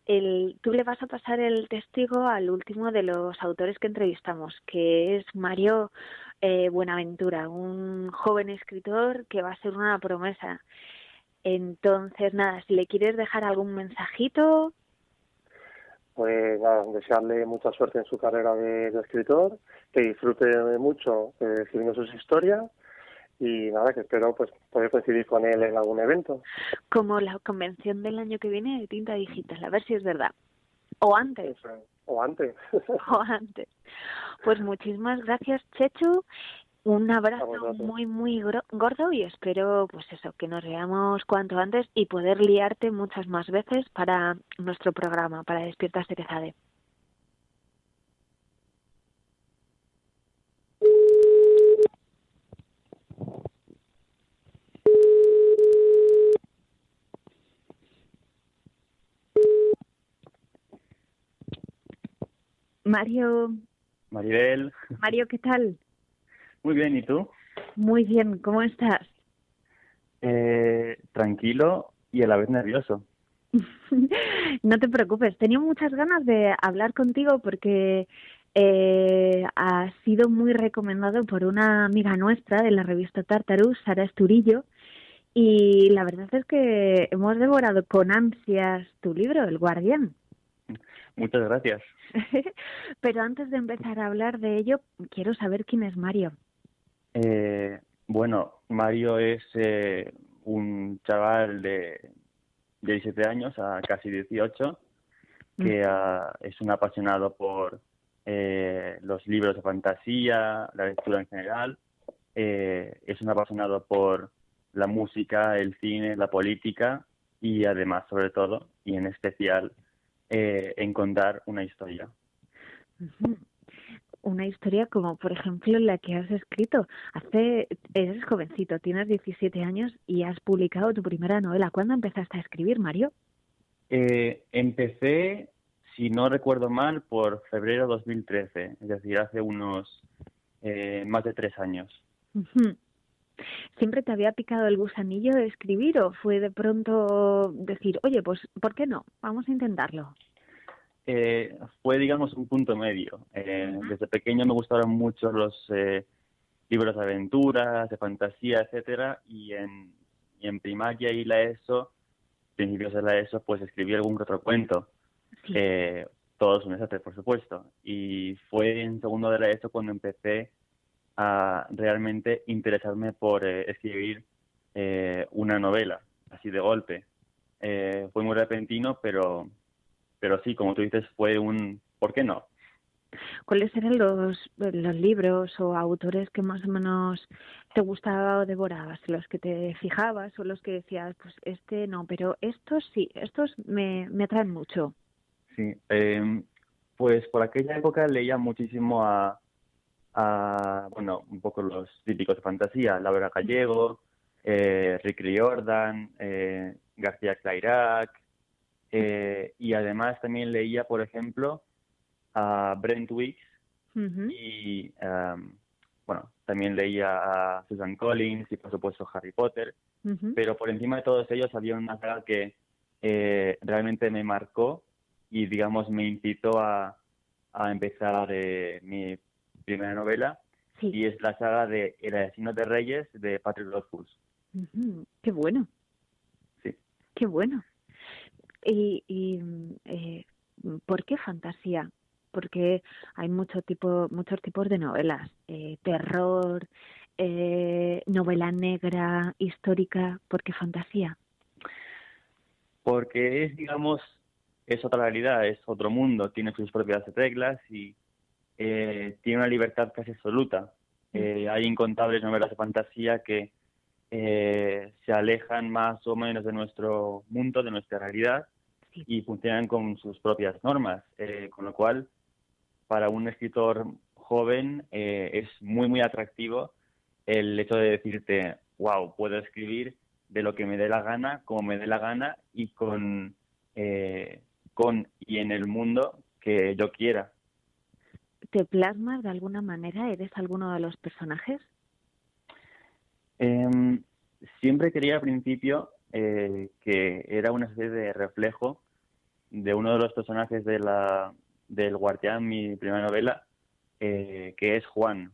tú le vas a pasar el testigo al último de los autores que entrevistamos, que es Mario Buenaventura, un joven escritor que va a ser una promesa. Entonces, nada, si le quieres dejar algún mensajito. Pues nada, desearle mucha suerte en su carrera de escritor, que disfrute mucho escribiendo sus historias, y nada, que espero pues poder coincidir con él en algún evento. Como la convención del año que viene de Tinta Digital, a ver si es verdad. O antes. O antes. O antes. Pues muchísimas gracias, Chechu. Un abrazo muy, muy gordo y espero, pues eso, que nos veamos cuanto antes y poder liarte muchas más veces para nuestro programa, para Despierta Cerezade. Mario. Maribel. Mario, ¿qué tal? Muy bien, ¿y tú? Muy bien, ¿cómo estás? Tranquilo y a la vez nervioso. No te preocupes, tenía muchas ganas de hablar contigo porque ha sido muy recomendado por una amiga nuestra de la revista Tartarus, Sara Esturillo, y la verdad es que hemos devorado con ansias tu libro, El Guardián. Muchas gracias. Pero antes de empezar a hablar de ello, quiero saber quién es Mario. Bueno, Mario es un chaval de 17 años a casi 18 que es un apasionado por los libros de fantasía, la lectura en general. Es un apasionado por la música, el cine, la política y además, sobre todo, y en especial, en contar una historia. Una historia como, por ejemplo, la que has escrito. Eres jovencito, tienes 17 años y has publicado tu primera novela. ¿Cuándo empezaste a escribir, Mario? Empecé, si no recuerdo mal, por febrero de 2013, es decir, hace unos más de 3 años. ¿Siempre te había picado el gusanillo de escribir o fue de pronto decir, oye, pues, ¿por qué no? Vamos a intentarlo. Fue, digamos, un punto medio. Desde pequeño me gustaron mucho los libros de aventuras, de fantasía, etcétera, y en primaria y la ESO, principios de la ESO, pues escribí algún que otro cuento. Sí. Todos un desastre, por supuesto. Y fue en segundo de la ESO cuando empecé a realmente interesarme por escribir una novela, así de golpe. Fue muy repentino, pero sí, como tú dices, fue un ¿por qué no? ¿Cuáles eran los libros o autores que más o menos te gustaba o devorabas? ¿Los que te fijabas o los que decías, pues este no, pero estos sí, estos me atraen mucho? Sí, pues por aquella época leía muchísimo bueno, un poco los típicos de fantasía, Laura Gallego, Rick Riordan, García Clairac, y además también leía, por ejemplo, a Brent Weeks y, bueno, también leía a Susan Collins y, por supuesto, Harry Potter, pero por encima de todos ellos había una saga que realmente me marcó y, digamos, me incitó a empezar mi primera novela, sí. Y es la saga de El asesino de reyes de Patrick Rothfuss. ¡Qué bueno! Sí. ¡Qué bueno! ¿Y por qué fantasía? Porque hay muchos tipos de novelas, terror, novela negra, histórica. ¿Por qué fantasía? Porque es, digamos, es otra realidad, es otro mundo, tiene sus propias reglas y tiene una libertad casi absoluta. Hay incontables novelas de fantasía que se alejan más o menos de nuestro mundo, de nuestra realidad, sí. Y funcionan con sus propias normas, con lo cual para un escritor joven es muy muy atractivo el hecho de decirte, wow, puedo escribir de lo que me dé la gana, como me dé la gana y con y en el mundo que yo quiera. ¿Te plasmas de alguna manera? ¿Eres alguno de los personajes? Siempre quería al principio que era una especie de reflejo de uno de los personajes del Guardián, mi primera novela, que es Juan.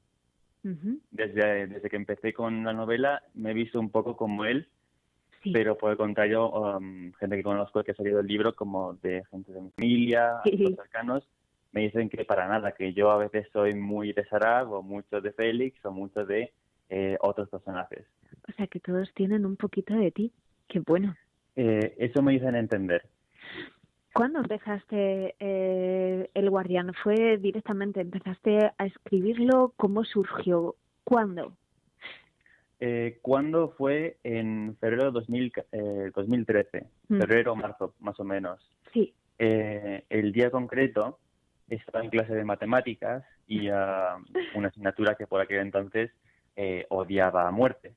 Desde que empecé con la novela me he visto un poco como él, sí. Pero por el contrario, gente que conozco que ha salido del libro, como de gente de mi familia, sí. Los cercanos, me dicen que para nada, que yo a veces soy muy de Sarab, o mucho de Félix, o mucho de otros personajes. O sea, que todos tienen un poquito de ti. ¡Qué bueno! Eso me dicen entender. ¿Cuándo empezaste El Guardián? ¿Fue directamente, empezaste a escribirlo? ¿Cómo surgió? ¿Cuándo? ¿Cuándo fue? En febrero de 2013, febrero o marzo, más o menos. Sí. El día concreto estaba en clase de matemáticas y una asignatura que por aquel entonces odiaba a muerte,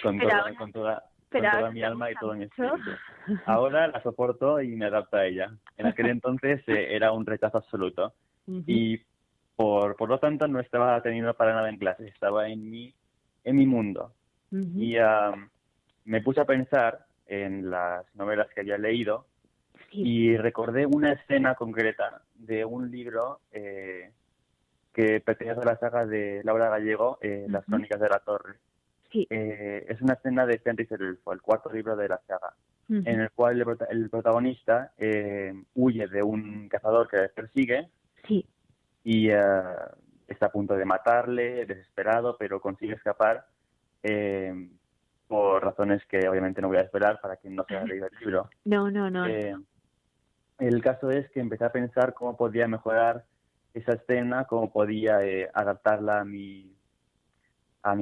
con toda mi alma y todo mi espíritu. Ahora la soporto y me adapto a ella. En aquel entonces era un rechazo absoluto. Y por lo tanto no estaba teniendo para nada en clase, estaba en mi mundo. Y me puse a pensar en las novelas que había leído y recordé una escena concreta de un libro que pertenece a la saga de Laura Gallego, Las Crónicas de la Torre. Sí. Es una escena de Fenris el Elfo, el cuarto libro de la saga, en el cual el protagonista huye de un cazador que le persigue y está a punto de matarle, desesperado, pero consigue escapar por razones que obviamente no voy a esperar para quien no se haya leído el libro. No. El caso es que empecé a pensar cómo podía mejorar esa escena, cómo podía adaptarla a mi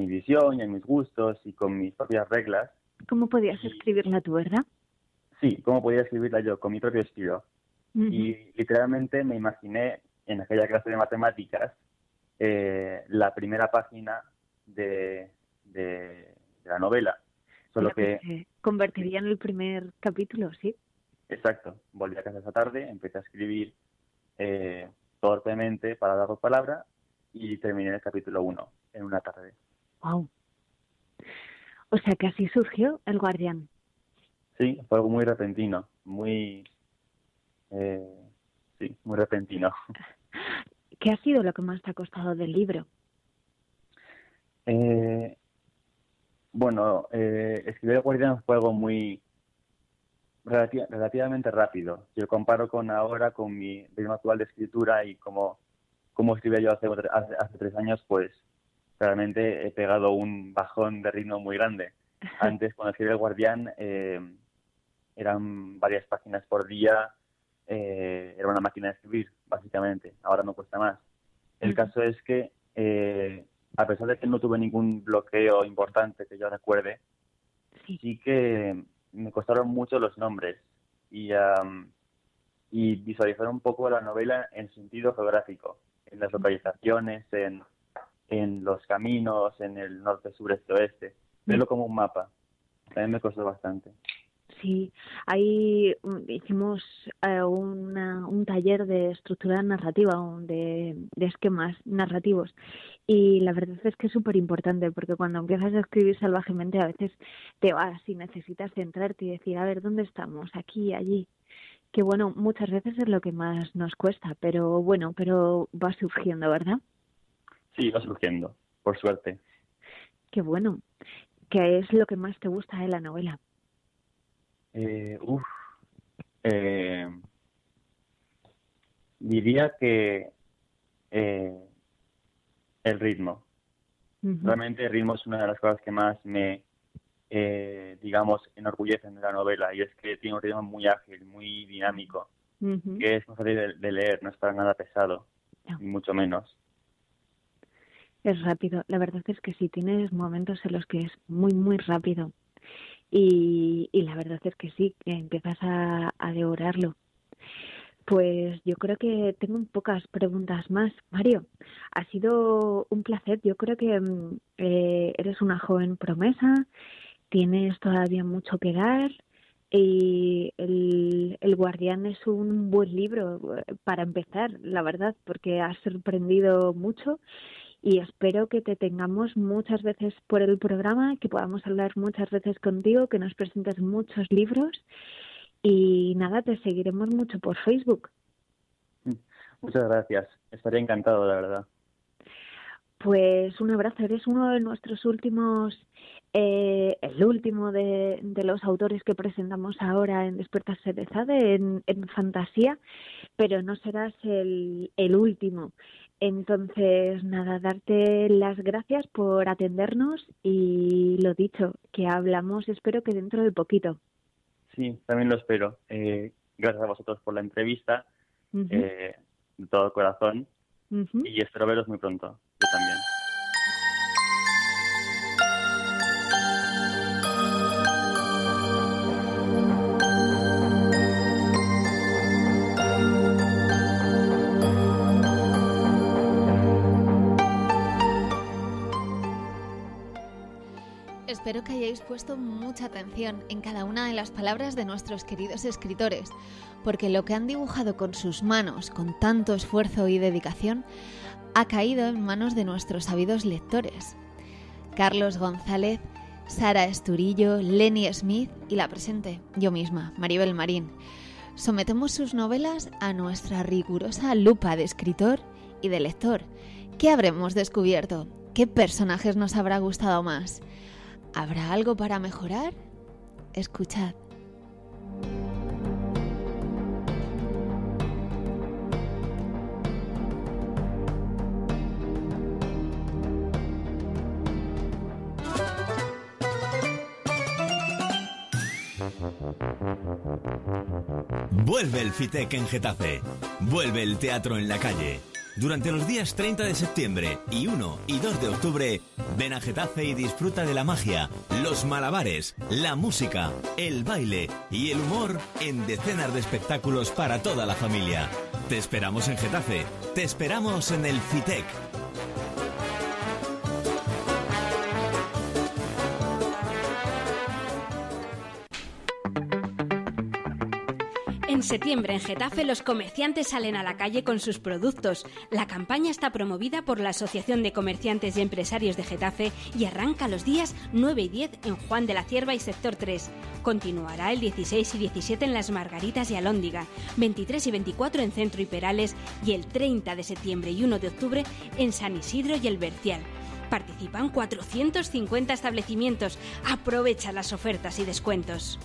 visión y a mis gustos y con mis propias reglas. ¿Cómo podías escribirla tú, verdad? Sí, cómo podía escribirla yo, con mi propio estilo. Y literalmente me imaginé en aquella clase de matemáticas la primera página de la novela. Solo que se convertiría en el primer capítulo, ¿sí? Exacto. Volví a casa esa tarde, empecé a escribir torpemente palabra por palabra y terminé el capítulo 1 en una tarde. Wow. O sea que así surgió El Guardián. Sí, fue algo muy repentino, muy repentino. ¿Qué ha sido lo que más te ha costado del libro? Escribir El Guardián fue algo muy relativamente rápido. Si lo comparo con ahora, con mi ritmo actual de escritura y como escribía yo hace 3 años, pues realmente he pegado un bajón de ritmo muy grande. Antes, cuando escribí El Guardián, eran varias páginas por día, era una máquina de escribir, básicamente. Ahora me cuesta más. El caso es que, a pesar de que no tuve ningún bloqueo importante que yo recuerde, sí que me costaron mucho los nombres y visualizar un poco la novela en sentido geográfico, en las localizaciones, en los caminos, en el norte, sur, este, oeste. Verlo como un mapa. También me costó bastante. Sí, ahí hicimos un taller de estructura narrativa, de esquemas narrativos, y la verdad es que es súper importante porque cuando empiezas a escribir salvajemente a veces te vas y necesitas centrarte y decir, a ver, ¿dónde estamos? Aquí, allí. Que bueno, muchas veces es lo que más nos cuesta, pero va surgiendo, ¿verdad? Sí, va surgiendo, por suerte. Qué bueno. ¿Qué es lo que más te gusta de la novela? Diría que el ritmo. Realmente el ritmo es una de las cosas que más me, enorgullecen de la novela, y es que tiene un ritmo muy ágil, muy dinámico, que es muy fácil de leer, no es para nada pesado, ni mucho menos. Es rápido, la verdad es que sí, tienes momentos en los que es muy, muy rápido. Y la verdad es que sí, que empiezas a devorarlo. Pues yo creo que tengo pocas preguntas más. Mario, ha sido un placer. Yo creo que eres una joven promesa, tienes todavía mucho que dar y El Guardián es un buen libro para empezar, la verdad, porque has sorprendido mucho. Y espero que te tengamos muchas veces por el programa, que podamos hablar muchas veces contigo, que nos presentes muchos libros. Y nada, te seguiremos mucho por Facebook. Muchas gracias. Estaría encantado, la verdad. Pues un abrazo. Eres uno de nuestros últimos, el último de los autores que presentamos ahora en Despertarse de Zade, en Fantasía, pero no serás el último. Entonces, nada, darte las gracias por atendernos y lo dicho, que hablamos, espero que dentro de poquito. Sí, también lo espero. gracias a vosotros por la entrevista, de todo corazón, y espero veros muy pronto. Yo también. Espero que hayáis puesto mucha atención en cada una de las palabras de nuestros queridos escritores, porque lo que han dibujado con sus manos, con tanto esfuerzo y dedicación, ha caído en manos de nuestros sabidos lectores. Carlos González, Sara Esturillo, Lenny Smith y la presente, yo misma, Maribel Marín. Sometemos sus novelas a nuestra rigurosa lupa de escritor y de lector. ¿Qué habremos descubierto? ¿Qué personajes nos habrá gustado más? ¿Habrá algo para mejorar? Escuchad. Vuelve el FITEC en Getafe. Vuelve el teatro en la calle. Durante los días 30 de septiembre y 1 y 2 de octubre, ven a Getafe y disfruta de la magia, los malabares, la música, el baile y el humor en decenas de espectáculos para toda la familia. Te esperamos en Getafe, te esperamos en el FITEC. En septiembre en Getafe los comerciantes salen a la calle con sus productos. La campaña está promovida por la Asociación de Comerciantes y Empresarios de Getafe y arranca los días 9 y 10 en Juan de la Cierva y Sector 3. Continuará el 16 y 17 en Las Margaritas y Alhóndiga, 23 y 24 en Centro y Perales y el 30 de septiembre y 1 de octubre en San Isidro y El Bercial. Participan 450 establecimientos. Aprovecha las ofertas y descuentos.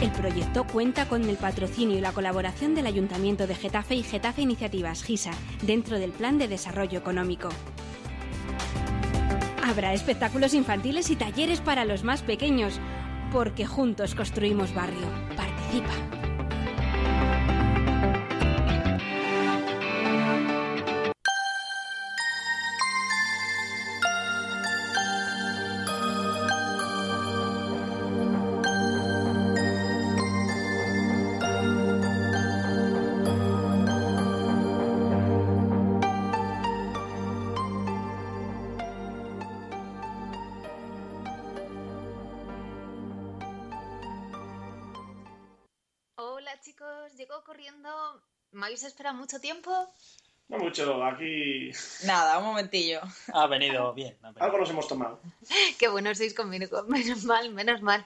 El proyecto cuenta con el patrocinio y la colaboración del Ayuntamiento de Getafe y Getafe Iniciativas GISA, dentro del Plan de Desarrollo Económico. Habrá espectáculos infantiles y talleres para los más pequeños, porque juntos construimos barrio. Participa. Chicos, llego corriendo. ¿Me habéis esperado mucho tiempo? No mucho, aquí... Nada, un momentillo. Ha venido bien. Algo nos hemos tomado. Qué bueno sois conmigo, menos mal, menos mal.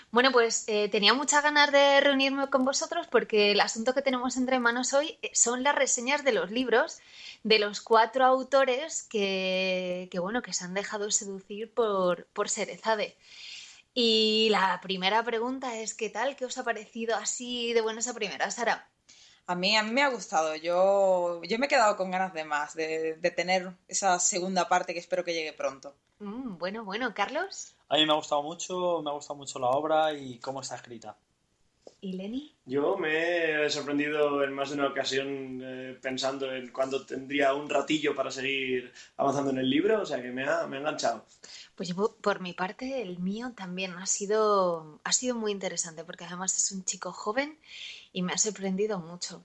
Bueno, pues tenía muchas ganas de reunirme con vosotros porque el asunto que tenemos entre manos hoy son las reseñas de los libros de los 4 autores que se han dejado seducir por Sherezade. Y la primera pregunta es, ¿qué tal? ¿Qué os ha parecido así de buenas a primeras, Sara? A mí me ha gustado. Yo me he quedado con ganas de más, de tener esa segunda parte que espero que llegue pronto. Bueno, ¿Carlos? A mí me ha gustado mucho la obra y cómo está escrita. ¿Y Lenny? Yo me he sorprendido en más de una ocasión pensando en cuándo tendría un ratillo para seguir avanzando en el libro, o sea que me ha enganchado. Pues yo, por mi parte, el mío también ha sido muy interesante porque además es un chico joven y me ha sorprendido mucho.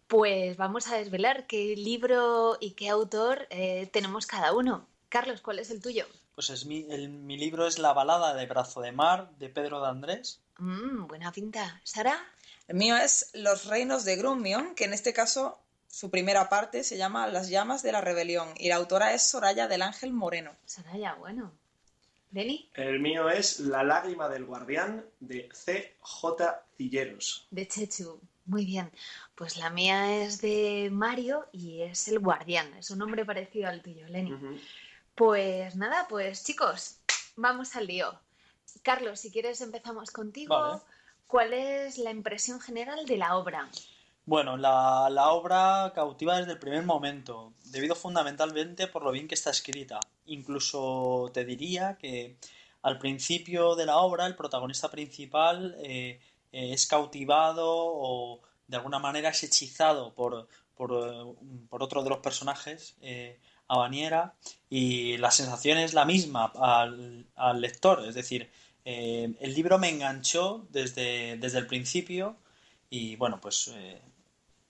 Pues vamos a desvelar qué libro y qué autor tenemos cada uno. Carlos, ¿cuál es el tuyo? Pues mi libro es La balada de Brazo de Mar, de Pedro de Andrés. Buena pinta. ¿Sara? El mío es Los reinos de Grumnion, que en este caso su primera parte se llama Las llamas de la rebelión y la autora es Soraya del Ángel Moreno. Soraya, bueno. ¿Lenny? El mío es La lágrima del guardián, de C.J. Cilleros. De Chechu. Muy bien. Pues la mía es de Mario y es El guardián. Es un nombre parecido al tuyo, Lenny. Pues nada, pues chicos, vamos al lío. Carlos, si quieres empezamos contigo. Vale. ¿Cuál es la impresión general de la obra? Bueno, la obra cautiva desde el primer momento, debido fundamentalmente por lo bien que está escrita. Incluso te diría que al principio de la obra el protagonista principal es cautivado o de alguna manera es hechizado por otro de los personajes, Abaniera, y la sensación es la misma al lector, es decir, el libro me enganchó desde el principio y bueno, pues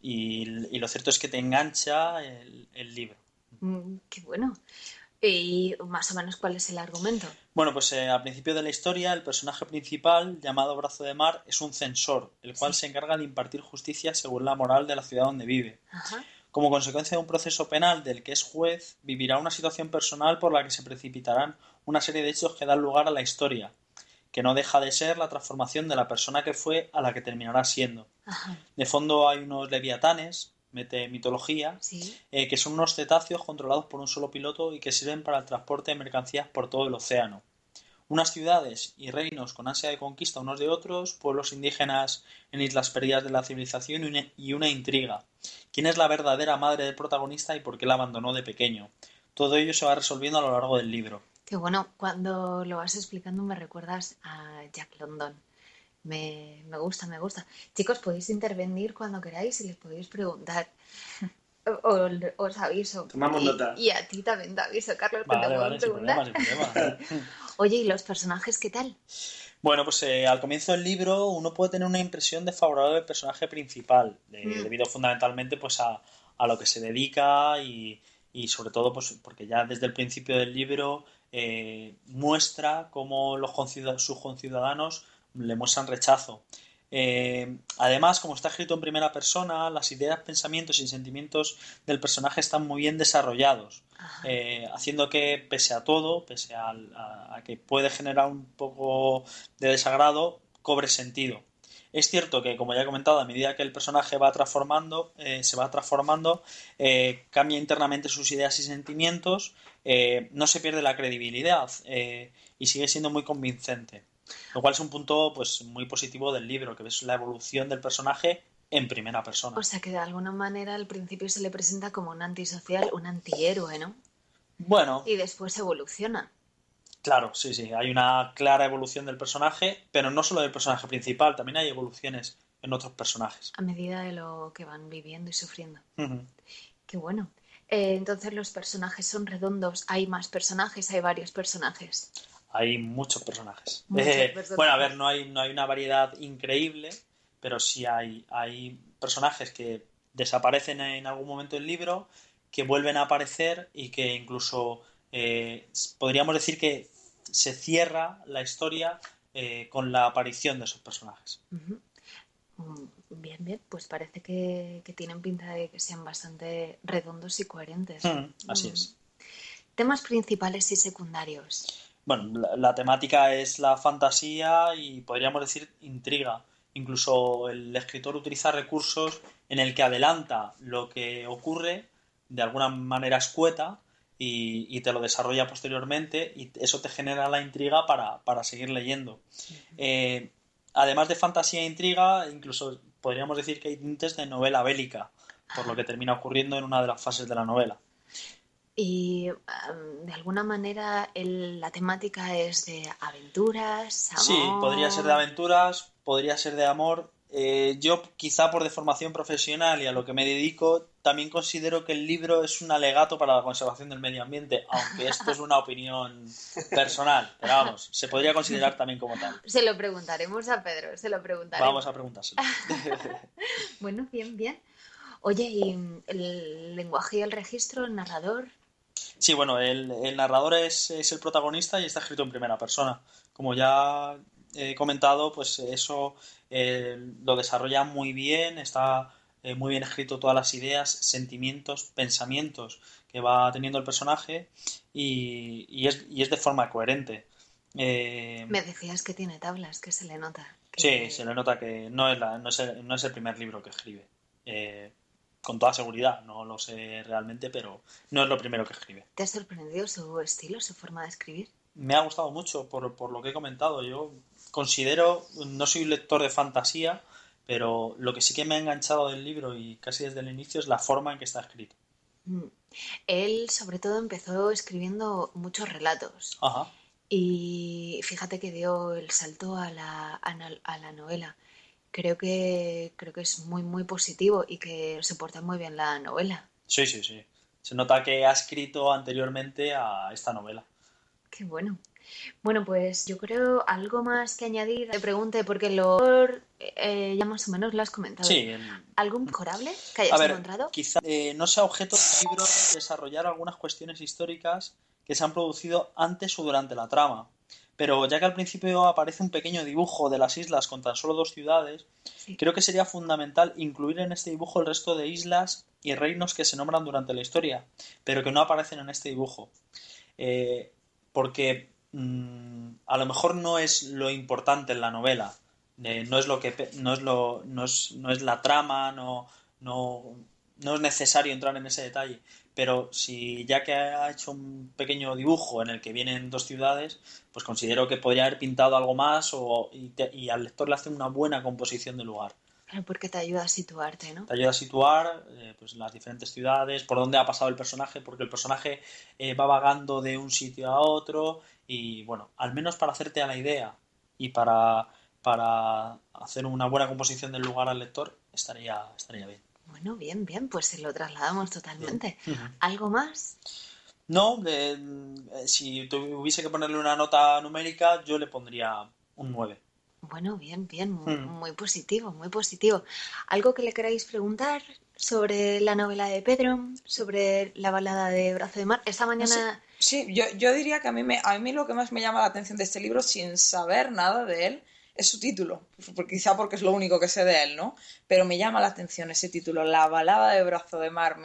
y lo cierto es que te engancha el libro. Qué bueno. ¿Y más o menos cuál es el argumento? Bueno, pues al principio de la historia el personaje principal, llamado Brazo de Mar, es un censor, el cual se encarga de impartir justicia según la moral de la ciudad donde vive. Ajá. Como consecuencia de un proceso penal del que es juez, vivirá una situación personal por la que se precipitarán una serie de hechos que dan lugar a la historia, que no deja de ser la transformación de la persona que fue a la que terminará siendo. Ajá. De fondo hay unos leviatanes, mitología, que son unos cetáceos controlados por un solo piloto y que sirven para el transporte de mercancías por todo el océano. Unas ciudades y reinos con ansia de conquista unos de otros, pueblos indígenas en islas perdidas de la civilización y una intriga. ¿Quién es la verdadera madre del protagonista y por qué la abandonó de pequeño? Todo ello se va resolviendo a lo largo del libro. Qué bueno, cuando lo vas explicando me recuerdas a Jack London. Me gusta. Chicos, podéis intervenir cuando queráis y les podéis preguntar. Os aviso. Tomamos notas. Y a ti también te aviso, Carlos, que te puedo preguntar. Sin problema. Oye, ¿y los personajes qué tal? Bueno, pues al comienzo del libro uno puede tener una impresión desfavorable del personaje principal, debido fundamentalmente pues a lo que se dedica y sobre todo pues porque ya desde el principio del libro muestra cómo sus conciudadanos le muestran rechazo. Además, como está escrito en primera persona, las ideas, pensamientos y sentimientos del personaje están muy bien desarrollados, haciendo que, pese a todo, pese a que puede generar un poco de desagrado, cobre sentido. Es cierto que, como ya he comentado, a medida que el personaje se va transformando, cambia internamente sus ideas y sentimientos, no se pierde la credibilidad y sigue siendo muy convincente. Lo cual es un punto pues muy positivo del libro, que ves la evolución del personaje en primera persona. O sea que de alguna manera al principio se le presenta como un antisocial, un antihéroe, ¿no? Bueno. Y después evoluciona. Claro, sí. Hay una clara evolución del personaje, pero no solo del personaje principal, también hay evoluciones en otros personajes. A medida de lo que van viviendo y sufriendo. Uh-huh. Qué bueno. Entonces los personajes son redondos. ¿Hay más personajes? ¿Hay varios personajes? Hay muchos personajes. Bueno, a ver, no hay una variedad increíble, pero sí hay personajes que desaparecen en algún momento del libro, que vuelven a aparecer y que incluso podríamos decir que se cierra la historia con la aparición de esos personajes. Uh-huh. Bien, pues parece que tienen pinta de que sean bastante redondos y coherentes. Así es. Temas principales y secundarios. Bueno, la temática es la fantasía y podríamos decir intriga. Incluso el escritor utiliza recursos en el que adelanta lo que ocurre de alguna manera escueta y te lo desarrolla posteriormente y eso te genera la intriga para seguir leyendo. Además de fantasía e intriga, incluso podríamos decir que hay tintes de novela bélica, por lo que termina ocurriendo en una de las fases de la novela. Y de alguna manera la temática es de aventuras, amor... Sí, podría ser de aventuras, podría ser de amor. Yo quizá por deformación profesional y a lo que me dedico también considero que el libro es un alegato para la conservación del medio ambiente, aunque esto es una opinión personal, pero vamos, se podría considerar también como tal. Se lo preguntaremos a Pedro, Vamos a preguntárselo. Bueno, bien. Oye, ¿y el lenguaje y el registro, el narrador? Sí, bueno, el narrador es el protagonista y está escrito en primera persona. Como ya he comentado, pues eso lo desarrolla muy bien, está muy bien escrito todas las ideas, sentimientos, pensamientos que va teniendo el personaje y es de forma coherente. Me decías que tiene tablas, que se le nota. Sí, se le nota que no es el primer libro que escribe. Con toda seguridad, no lo sé realmente, pero no es lo primero que escribe. ¿Te ha sorprendido su estilo, su forma de escribir? Me ha gustado mucho por lo que he comentado. Yo considero, no soy un lector de fantasía, pero lo que sí que me ha enganchado del libro y casi desde el inicio es la forma en que está escrito. Él, sobre todo, empezó escribiendo muchos relatos. Ajá. y fíjate que dio el salto a la novela. Creo que es muy, muy positivo y que soporta muy bien la novela. Sí. Se nota que ha escrito anteriormente a esta novela. Qué bueno. Bueno, pues yo creo algo más que añadir. Te pregunte, porque lo ya más o menos lo has comentado. Sí. ¿Algo mejorable que hayas encontrado? Quizá no sea objeto del libro desarrollar algunas cuestiones históricas que se han producido antes o durante la trama. Pero ya que al principio aparece un pequeño dibujo de las islas con tan solo 2 ciudades, creo que sería fundamental incluir en este dibujo el resto de islas y reinos que se nombran durante la historia, pero que no aparecen en este dibujo. Porque a lo mejor no es lo importante en la novela, no es la trama, no es necesario entrar en ese detalle, pero si ya que ha hecho un pequeño dibujo en el que vienen 2 ciudades, pues considero que podría haber pintado algo más y al lector le hace una buena composición del lugar. Claro, porque te ayuda a situarte, ¿no? Te ayuda a situar pues las diferentes ciudades, por dónde ha pasado el personaje, porque el personaje va vagando de un sitio a otro y, bueno, al menos para hacerte a la idea y para hacer una buena composición del lugar al lector, estaría bien. Bueno, bien, pues se lo trasladamos totalmente. ¿Algo más? No, si tuviese que ponerle una nota numérica, yo le pondría un 9. Bueno, bien, muy positivo, muy positivo. ¿Algo que le queráis preguntar sobre la novela de Pedro, sobre la balada de Brazo de Mar? Esta mañana... Sí, yo diría que a mí lo que más me llama la atención de este libro, sin saber nada de él, es su título. Quizá porque es lo único que sé de él, ¿no? Pero me llama la atención ese título, La balada de Brazo de Mar.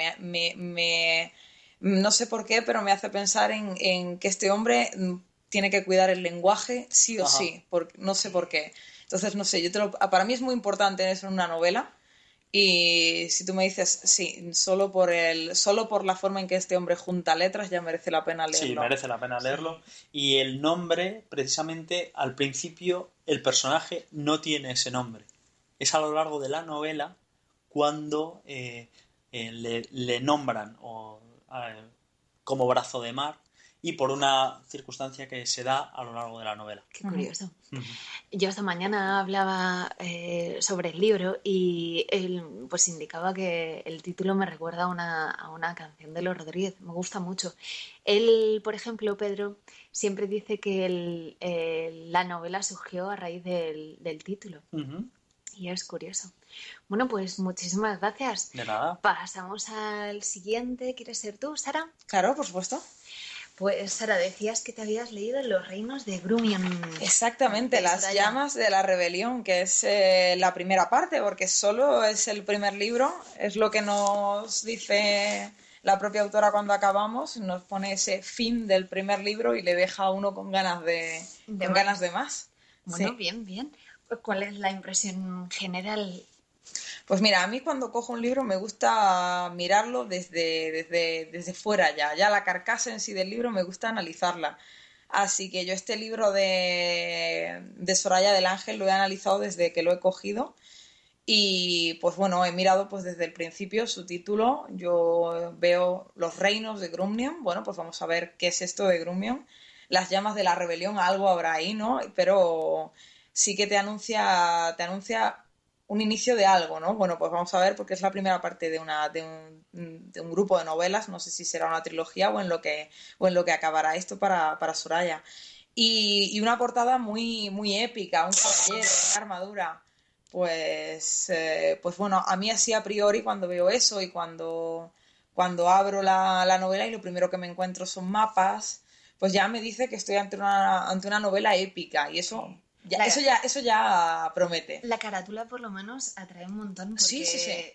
No sé por qué, pero me hace pensar en que este hombre tiene que cuidar el lenguaje sí o sí, no sé por qué. Entonces, no sé, para mí es muy importante eso en una novela, y si tú me dices, sí, solo por la forma en que este hombre junta letras ya merece la pena leerlo. Sí, merece la pena leerlo. Y el nombre, precisamente, al principio, el personaje no tiene ese nombre. Es a lo largo de la novela cuando le nombran como Brazo de Mar, y por una circunstancia que se da a lo largo de la novela. Qué curioso. Yo esta mañana hablaba sobre el libro y él pues indicaba que el título me recuerda a una canción de Los Rodríguez. Me gusta mucho. Él, por ejemplo, Pedro, siempre dice que la novela surgió a raíz del título. Y es curioso. Bueno, pues muchísimas gracias. De nada. Pasamos al siguiente. ¿Quieres ser tú, Sara? Claro, por supuesto. Pues, Sara, decías que te habías leído Los reinos de Grumioń. Exactamente, Las llamas de la rebelión, que es la primera parte, porque solo es el primer libro, es lo que nos dice la propia autora cuando acabamos, nos pone ese fin del primer libro y le deja a uno con ganas de más. Bueno, Sí. bien. ¿Cuál es la impresión general? Pues mira, a mí cuando cojo un libro me gusta mirarlo desde fuera ya la carcasa en sí del libro me gusta analizarla. Así que yo este libro de Soraya del Ángel lo he analizado desde que lo he cogido y pues bueno, he mirado pues desde el principio su título, yo veo Los reinos de Grumioń, bueno, pues vamos a ver qué es esto de Grumioń, Las llamas de la rebelión, algo habrá ahí, ¿no? Pero sí que te anuncia un inicio de algo, ¿no? Bueno, pues vamos a ver, porque es la primera parte de un grupo de novelas, no sé si será una trilogía o en lo que acabará esto para Soraya. Y una portada muy, muy épica, un caballero, una armadura. Pues bueno, a mí así a priori cuando veo eso y cuando abro la novela y lo primero que me encuentro son mapas, pues ya me dice que estoy ante una novela épica y eso... Eso ya promete. La carátula por lo menos atrae un montón porque sí.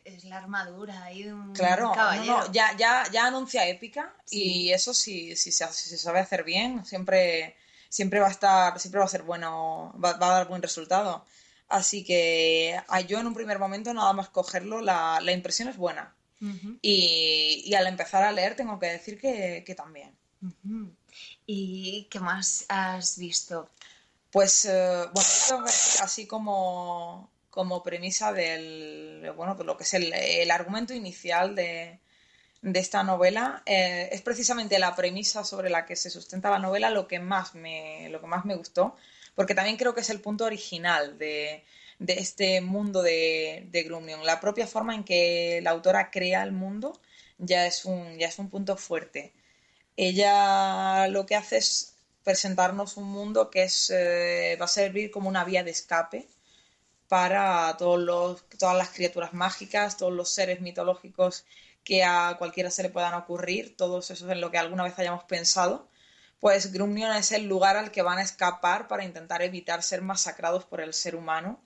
Es la armadura ahí de un caballero. No, ya anuncia épica y eso si se sabe hacer bien siempre va a ser bueno, va a dar buen resultado. Así que yo en un primer momento nada más cogerlo la impresión es buena. Y al empezar a leer tengo que decir que también. ¿Y qué más has visto? Pues, bueno, así como premisa de lo que es el argumento inicial de de esta novela, es precisamente la premisa sobre la que se sustenta la novela lo que más me gustó, porque también creo que es el punto original de este mundo de Grumnion. La propia forma en que la autora crea el mundo ya es un punto fuerte. Ella lo que hace es presentarnos un mundo que va a servir como una vía de escape para todas las criaturas mágicas, todos los seres mitológicos que a cualquiera se le puedan ocurrir, todos esos en lo que alguna vez hayamos pensado, pues Grumnion es el lugar al que van a escapar para intentar evitar ser masacrados por el ser humano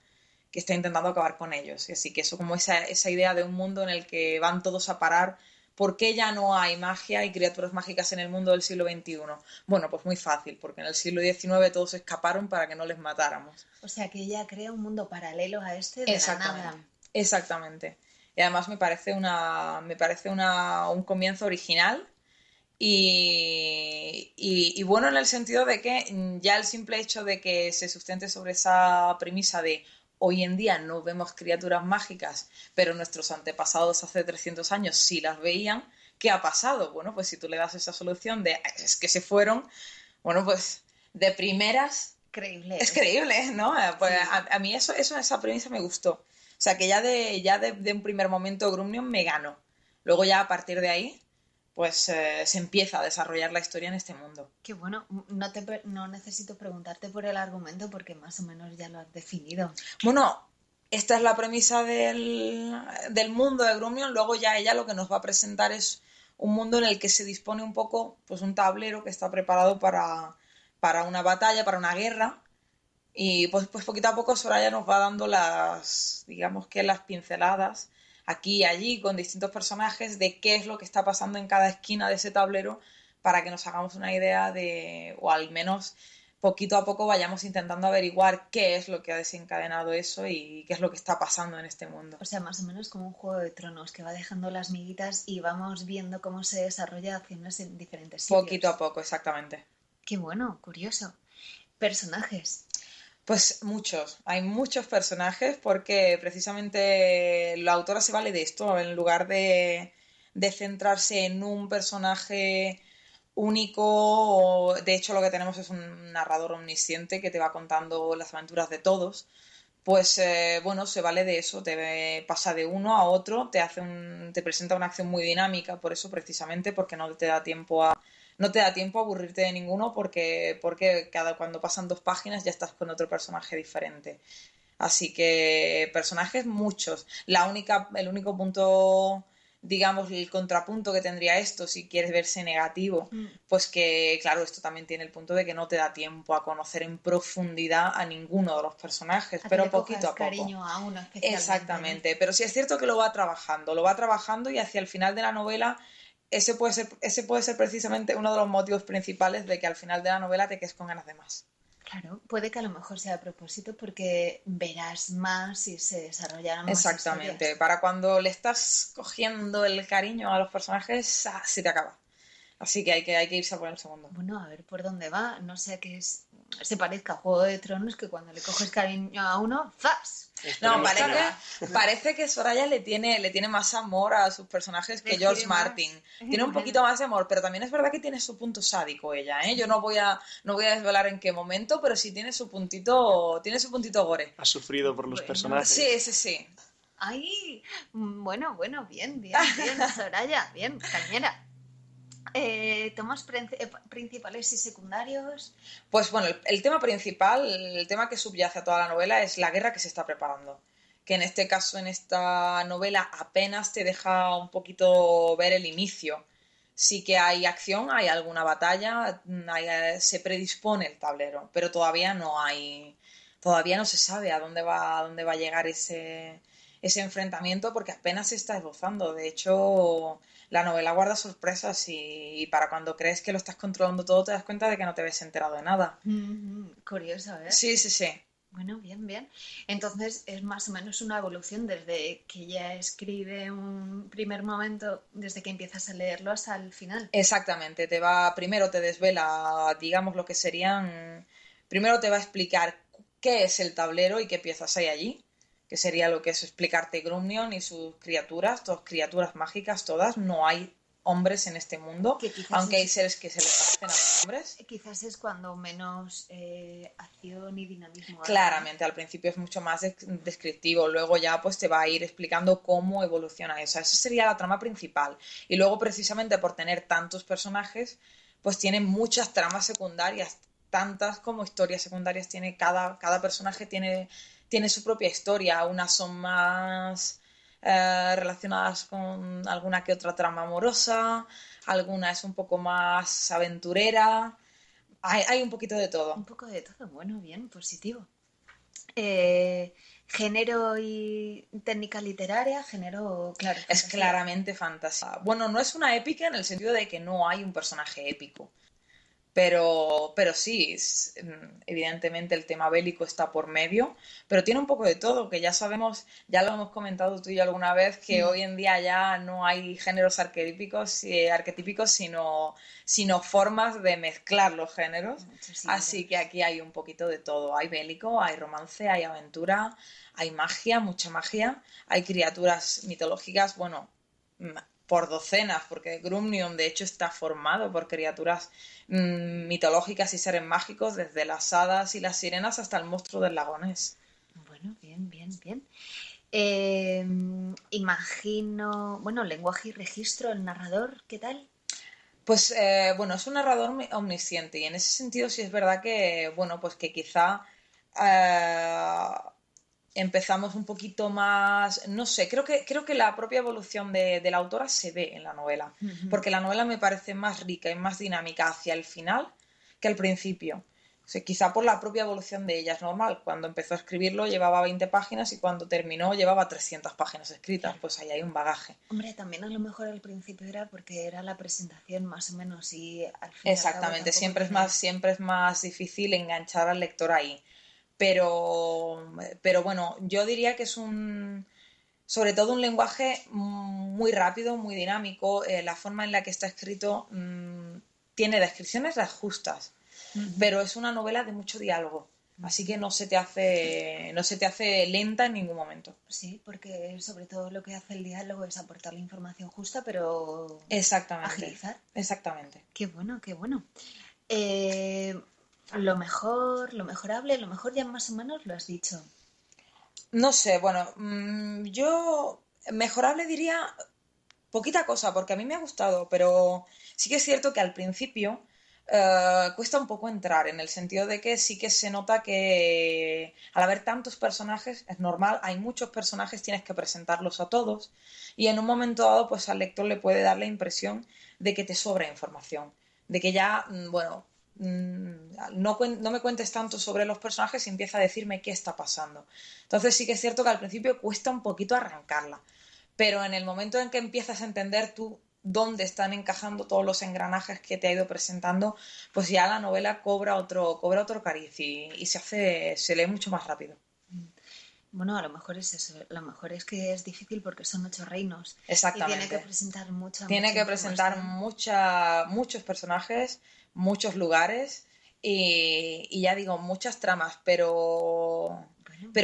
que está intentando acabar con ellos. Y así que eso, como esa idea de un mundo en el que van todos a parar. ¿Por qué ya no hay magia y criaturas mágicas en el mundo del siglo XXI? Bueno, pues muy fácil, porque en el siglo XIX todos escaparon para que no les matáramos. O sea, que ella crea un mundo paralelo a este de la nada. Exactamente. Y además me parece un comienzo original y bueno, en el sentido de que ya el simple hecho de que se sustente sobre esa premisa de hoy en día no vemos criaturas mágicas, pero nuestros antepasados hace 300 años sí las veían. ¿Qué ha pasado? Bueno, pues si tú le das esa solución de es que se fueron, bueno, pues de primeras es creíble, ¿no? Pues sí. A mí esa premisa me gustó. O sea, que ya de un primer momento Grumnion me ganó. Luego ya a partir de ahí pues se empieza a desarrollar la historia en este mundo. Qué bueno, no necesito preguntarte por el argumento porque más o menos ya lo has definido. Bueno, esta es la premisa del mundo de Grumnion. Luego ya ella lo que nos va a presentar es un mundo en el que se dispone un poco, pues un tablero que está preparado para una batalla, para una guerra. Y pues poquito a poco Soraya nos va dando las pinceladas aquí y allí con distintos personajes de qué es lo que está pasando en cada esquina de ese tablero para que nos hagamos una idea o al menos poquito a poco vayamos intentando averiguar qué es lo que ha desencadenado eso y qué es lo que está pasando en este mundo. O sea, más o menos como un Juego de Tronos que va dejando las miguitas y vamos viendo cómo se desarrolla acciones en diferentes sitios. Poquito a poco, exactamente. Qué bueno, curioso. Personajes. Pues hay muchos personajes porque precisamente la autora se vale de esto, en lugar de centrarse en un personaje único. De hecho, lo que tenemos es un narrador omnisciente que te va contando las aventuras de todos. Pues se vale de eso, te pasa de uno a otro, te presenta una acción muy dinámica, por eso precisamente, porque no te da tiempo a aburrirte de ninguno porque cuando pasan 2 páginas ya estás con otro personaje diferente. Así que personajes muchos. El único punto, digamos, el contrapunto que tendría esto, si quieres verse negativo, pues que, claro, esto también tiene el punto de que no te da tiempo a conocer en profundidad a ninguno de los personajes, pero poquito a poco. Cariño a uno especialmente. Exactamente, pero sí es cierto que lo va trabajando y hacia el final de la novela ese puede ser precisamente uno de los motivos principales de que al final de la novela te quedes con ganas de más. Claro, puede que a lo mejor sea a propósito porque verás más y se desarrollarán más Exactamente, historias. Para cuando le estás cogiendo el cariño a los personajes, se te acaba. Así que hay que irse a por el segundo. Bueno, a ver por dónde va. No sé que se parezca a Juego de Tronos, que cuando le coges cariño a uno, ¡zas! No, parece que Soraya le tiene más amor a sus personajes que George Martin. Tiene un poquito más de amor, pero también es verdad que tiene su punto sádico ella, ¿eh? Yo no voy a desvelar en qué momento, pero sí tiene su puntito gore. Ha sufrido por los personajes. Sí. Ay, bueno, bien, Soraya, bien, cañera. ¿Temas principales y secundarios? Pues bueno, el tema principal, el tema que subyace a toda la novela es la guerra que se está preparando. Que en este caso, en esta novela, apenas te deja un poquito ver el inicio. Sí que hay acción, hay alguna batalla, se predispone el tablero, pero todavía no se sabe a dónde va a llegar ese enfrentamiento porque apenas se está esbozando. De hecho, la novela guarda sorpresas y para cuando crees que lo estás controlando todo te das cuenta de que no te ves enterado de nada. Curioso, ¿eh? Sí. Bueno, bien. Entonces es más o menos una evolución desde que ella escribe un primer momento, desde que empiezas a leerlo hasta el final. Exactamente. Primero te desvela, digamos, lo que serían... Primero te va a explicar qué es el tablero y qué piezas hay allí, que sería lo que es explicarte Grumnion y sus criaturas, todas criaturas mágicas, todas. No hay hombres en este mundo, aunque hay seres que se les parecen a los hombres. Quizás es cuando menos acción y dinamismo hay. Claramente, al principio es mucho más descriptivo, luego ya pues te va a ir explicando cómo evoluciona eso. Esa sería la trama principal. Y luego, precisamente por tener tantos personajes, pues tiene muchas tramas secundarias, tantas como historias secundarias tiene cada personaje tiene su propia historia. Unas son más relacionadas con alguna que otra trama amorosa, alguna es un poco más aventurera. Hay un poquito de todo. Un poco de todo, bueno, bien, positivo. Género y técnica literaria, género, claro. Es claramente fantasía. Bueno, no es una épica en el sentido de que no hay un personaje épico. Pero sí, evidentemente el tema bélico está por medio, pero tiene un poco de todo, que ya sabemos, ya lo hemos comentado tú y yo alguna vez, que hoy en día ya no hay géneros arquetípicos, sino formas de mezclar los géneros. Sí, así que aquí hay un poquito de todo. Hay bélico, hay romance, hay aventura, hay magia, mucha magia, hay criaturas mitológicas, bueno, por docenas, porque Grumnion de hecho está formado por criaturas mitológicas y seres mágicos, desde las hadas y las sirenas hasta el monstruo del lago Ness. Bueno, bien. Imagino, bueno, lenguaje y registro, el narrador, ¿qué tal? Pues bueno, es un narrador omnisciente y en ese sentido sí es verdad que, bueno, pues que quizá empezamos un poquito más, no sé, creo que la propia evolución de la autora se ve en la novela, porque la novela me parece más rica y más dinámica hacia el final que al principio. O sea, quizá por la propia evolución de ella es normal. Cuando empezó a escribirlo llevaba 20 páginas y cuando terminó llevaba 300 páginas escritas. Pues ahí hay un bagaje. Hombre, también a lo mejor al principio era porque era la presentación más o menos y al final... Exactamente, siempre es más difícil enganchar al lector ahí. Pero bueno, yo diría que es sobre todo un lenguaje muy rápido, muy dinámico. La forma en la que está escrito tiene descripciones las justas, pero es una novela de mucho diálogo, así que no se te hace lenta en ningún momento. Sí, porque sobre todo lo que hace el diálogo es aportar la información justa, pero agilizar. Exactamente. Qué bueno. Lo mejorable, lo mejor ya más o menos lo has dicho. No sé, bueno, yo mejorable diría poquita cosa, porque a mí me ha gustado, pero sí que es cierto que al principio cuesta un poco entrar, en el sentido de que sí que se nota que al haber tantos personajes, es normal, hay muchos personajes, tienes que presentarlos a todos, y en un momento dado pues al lector le puede dar la impresión de que te sobra información, de que ya, bueno... No me cuentes tanto sobre los personajes y empieza a decirme qué está pasando. Entonces sí que es cierto que al principio cuesta un poquito arrancarla, pero en el momento en que empiezas a entender tú dónde están encajando todos los engranajes que te ha ido presentando, pues ya la novela cobra otro cariz y se lee mucho más rápido. Bueno, a lo mejor es eso. A lo mejor es que es difícil porque son 8 reinos. Exactamente. Y tiene que presentar muchos personajes, muchos lugares y ya digo, muchas tramas, pero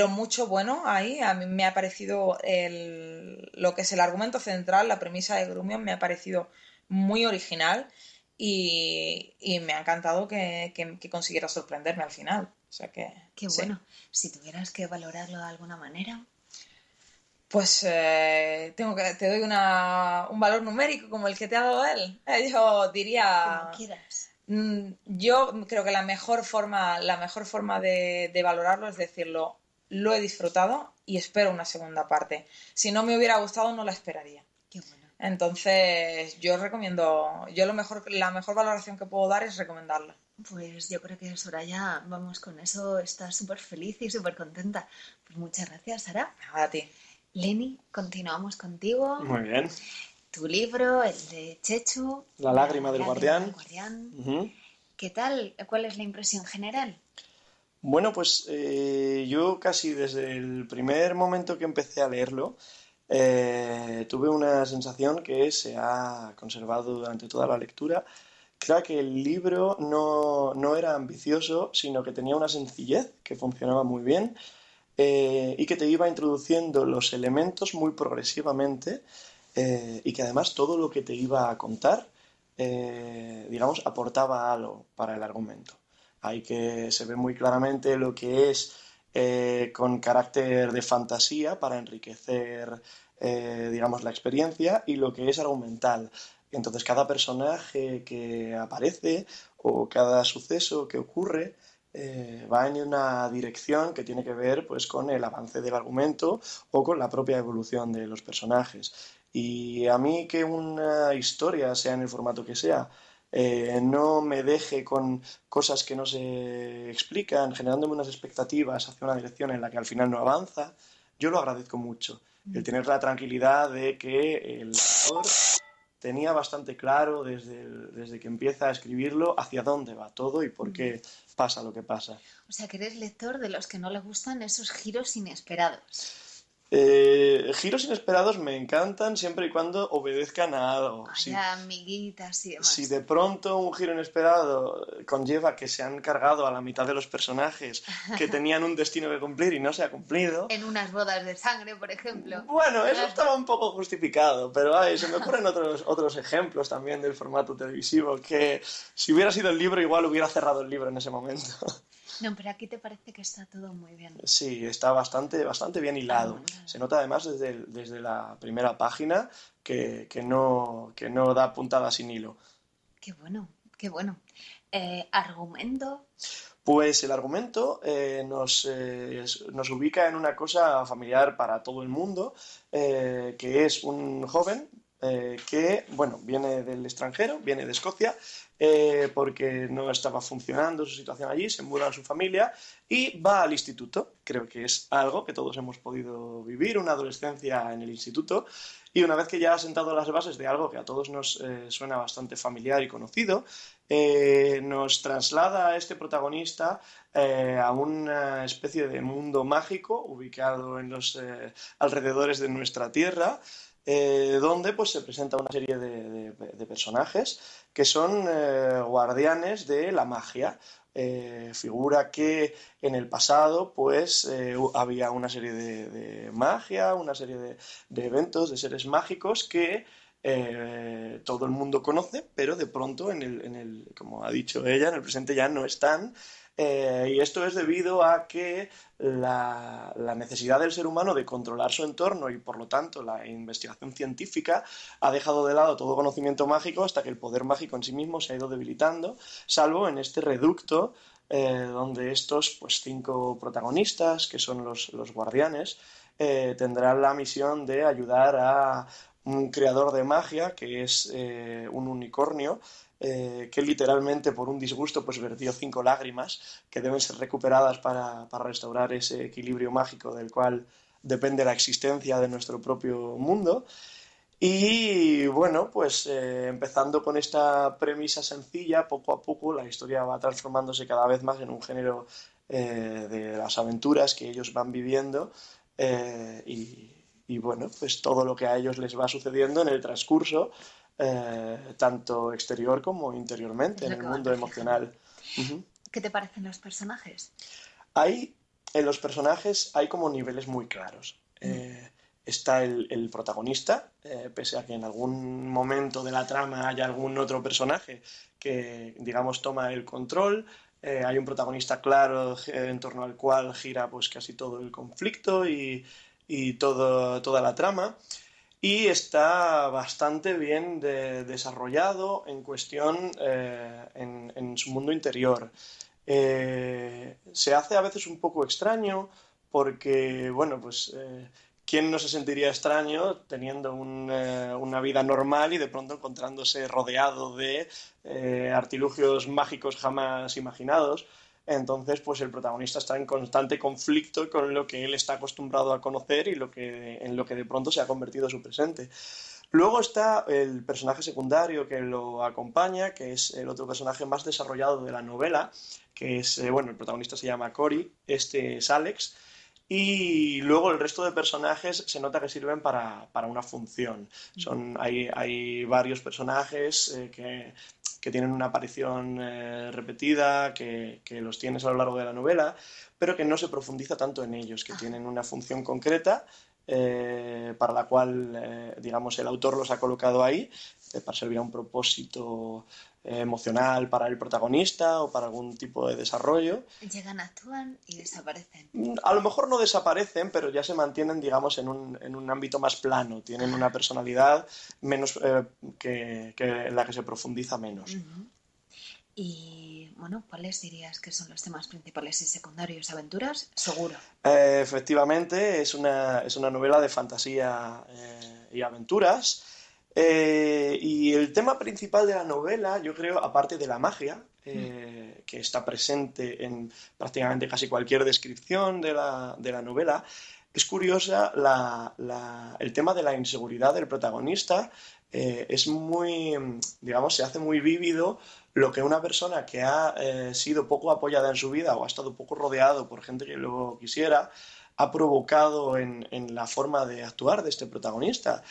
mucho bueno ahí. A mí me ha parecido lo que es el argumento central, la premisa de Grumnion me ha parecido muy original y me ha encantado que consiguiera sorprenderme al final. O sea que... Qué bueno. Si tuvieras que valorarlo de alguna manera... Pues te doy un valor numérico como el que te ha dado él. Yo diría... Como quieras. Yo creo que la mejor forma de valorarlo es decirlo, lo he disfrutado y espero una segunda parte. Si no me hubiera gustado, no la esperaría. Qué bueno. Entonces, yo recomiendo... la mejor valoración que puedo dar es recomendarla. Pues yo creo que Soraya, vamos, con eso está súper feliz y súper contenta. Pues muchas gracias, Sara. A ti. Leni, continuamos contigo. Muy bien. Tu libro, el de Chechu. La lágrima del guardián. ¿Qué tal? ¿Cuál es la impresión general? Bueno, pues yo casi desde el primer momento que empecé a leerlo tuve una sensación que se ha conservado durante toda la lectura, que era que el libro no era ambicioso, sino que tenía una sencillez que funcionaba muy bien y que te iba introduciendo los elementos muy progresivamente y que además todo lo que te iba a contar, digamos, aportaba algo para el argumento. Ahí que se ve muy claramente lo que es con carácter de fantasía para enriquecer, digamos, la experiencia, y lo que es argumental. Entonces, cada personaje que aparece o cada suceso que ocurre va en una dirección que tiene que ver, pues, con el avance del argumento o con la propia evolución de los personajes. Y a mí que una historia, sea en el formato que sea, no me deje con cosas que no se explican, generándome unas expectativas hacia una dirección en la que al final no avanza, yo lo agradezco mucho. El tener la tranquilidad de que el autor tenía bastante claro desde que empieza a escribirlo hacia dónde va todo y por qué pasa lo que pasa. O sea, que eres lector de los que no le gustan esos giros inesperados. Giros inesperados me encantan siempre y cuando obedezcan a algo. Amiguitas y demás. Si de pronto un giro inesperado conlleva que se han cargado a la mitad de los personajes que tenían un destino que cumplir y no se ha cumplido... En unas bodas de sangre, por ejemplo. Bueno, eso estaba un poco justificado, pero se me ocurren otros ejemplos también del formato televisivo, que si hubiera sido el libro igual hubiera cerrado el libro en ese momento. No, pero aquí te parece que está todo muy bien. Sí, está bastante bien hilado. Se nota además desde la primera página que no da puntada sin hilo. Qué bueno, qué bueno. ¿Argumento? Pues el argumento nos ubica en una cosa familiar para todo el mundo, que es un joven que, bueno, viene del extranjero, viene de Escocia, porque no estaba funcionando su situación allí, se muda a su familia y va al instituto. Creo que es algo que todos hemos podido vivir, una adolescencia en el instituto, y una vez que ya ha sentado las bases de algo que a todos nos suena bastante familiar y conocido, nos traslada a este protagonista a una especie de mundo mágico ubicado en los alrededores de nuestra Tierra, donde pues se presenta una serie de personajes que son guardianes de la magia. Figura que en el pasado pues había una serie de magia, una serie de eventos, de seres mágicos que todo el mundo conoce, pero de pronto como ha dicho ella, en el presente ya no están. Y esto es debido a que la necesidad del ser humano de controlar su entorno y por lo tanto la investigación científica ha dejado de lado todo conocimiento mágico hasta que el poder mágico en sí mismo se ha ido debilitando, salvo en este reducto donde estos 5 protagonistas, que son los guardianes, tendrán la misión de ayudar a un creador de magia que es un unicornio, que literalmente por un disgusto pues vertió 5 lágrimas que deben ser recuperadas para restaurar ese equilibrio mágico del cual depende la existencia de nuestro propio mundo. Y bueno, pues empezando con esta premisa sencilla, poco a poco la historia va transformándose cada vez más en un género de las aventuras que ellos van viviendo, y bueno, pues todo lo que a ellos les va sucediendo en el transcurso, tanto exterior como interiormente, en el mundo emocional. ¿Qué te parecen los personajes? En los personajes hay como niveles muy claros. Está el protagonista, pese a que en algún momento de la trama haya algún otro personaje que, digamos, toma el control. Hay un protagonista claro en torno al cual gira pues casi todo el conflicto y toda la trama. Y está bastante bien desarrollado en cuestión en su mundo interior. Se hace a veces un poco extraño porque, bueno, pues ¿quién no se sentiría extraño teniendo una vida normal y de pronto encontrándose rodeado de artilugios mágicos jamás imaginados? Entonces, pues el protagonista está en constante conflicto con lo que él está acostumbrado a conocer y en lo que de pronto se ha convertido su presente. Luego está el personaje secundario que lo acompaña, que es el otro personaje más desarrollado de la novela, que es, el protagonista se llama Cory, este es Alex, y luego el resto de personajes se nota que sirven para una función. Hay varios personajes que tienen una aparición repetida, que los tienes a lo largo de la novela, pero que no se profundiza tanto en ellos, que tienen una función concreta para la cual, digamos, el autor los ha colocado ahí, para servir a un propósito emocional para el protagonista o para algún tipo de desarrollo. Llegan, actúan y desaparecen. A lo mejor no desaparecen, pero ya se mantienen, digamos, en un ámbito más plano. Tienen una personalidad menos que en la que se profundiza menos. Y, bueno, ¿cuáles dirías que son los temas principales y secundarios? ¿Aventuras? Seguro. Efectivamente, es una novela de fantasía y aventuras. Y el tema principal de la novela, yo creo, aparte de la magia, que está presente en prácticamente casi cualquier descripción de la novela, es curiosa el tema de la inseguridad del protagonista. Es muy, digamos, se hace muy vívido lo que una persona que ha sido poco apoyada en su vida o ha estado poco rodeado por gente que lo quisiera, ha provocado en la forma de actuar de este protagonista.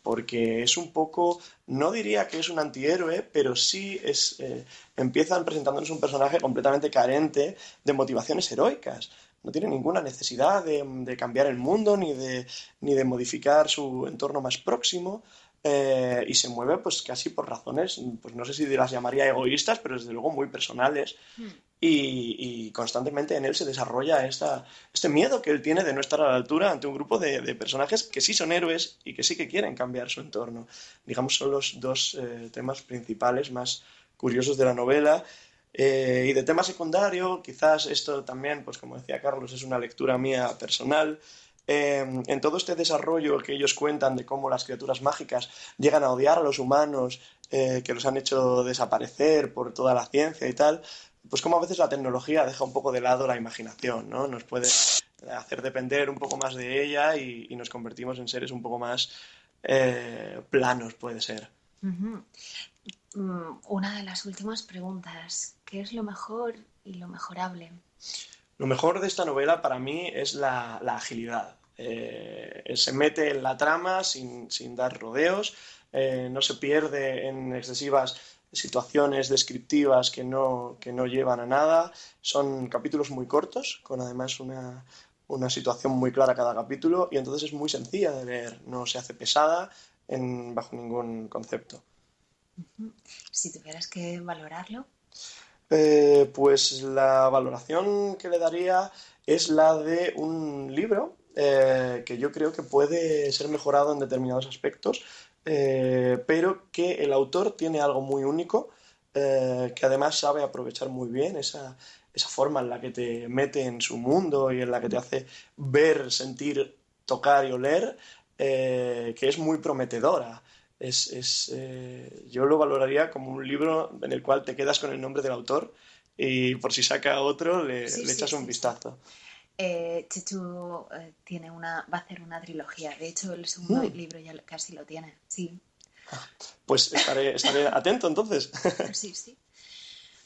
Porque es un poco, no diría que es un antihéroe, pero sí empiezan presentándonos un personaje completamente carente de motivaciones heroicas. No tiene ninguna necesidad de cambiar el mundo ni de modificar su entorno más próximo. Y se mueve pues casi por razones, pues no sé si las llamaría egoístas, pero desde luego muy personales. Y constantemente en él se desarrolla este miedo que él tiene de no estar a la altura ante un grupo de personajes que sí son héroes y que sí que quieren cambiar su entorno. Digamos, son los dos temas principales más curiosos de la novela. Y de tema secundario, quizás esto también, pues como decía Carlos, es una lectura mía personal. En todo este desarrollo que ellos cuentan de cómo las criaturas mágicas llegan a odiar a los humanos, que los han hecho desaparecer por toda la ciencia y tal, pues como a veces la tecnología deja un poco de lado la imaginación, ¿no? Nos puede hacer depender un poco más de ella y nos convertimos en seres un poco más planos, puede ser. Una de las últimas preguntas, ¿qué es lo mejor y lo mejorable? Lo mejor de esta novela para mí es la agilidad. Se mete en la trama sin dar rodeos, no se pierde en excesivas situaciones descriptivas que no llevan a nada. Son capítulos muy cortos, con además una situación muy clara cada capítulo, y entonces es muy sencilla de leer, no se hace pesada bajo ningún concepto. Si tuvieras que valorarlo. Pues la valoración que le daría es la de un libro que yo creo que puede ser mejorado en determinados aspectos, pero que el autor tiene algo muy único, que además sabe aprovechar muy bien esa forma en la que te mete en su mundo y en la que te hace ver, sentir, tocar y oler, que es muy prometedora. Yo lo valoraría como un libro en el cual te quedas con el nombre del autor y por si saca otro le echas un vistazo. Chechu va a hacer una trilogía. De hecho, el segundo libro ya casi lo tiene. Sí. Pues estaré atento entonces. Sí.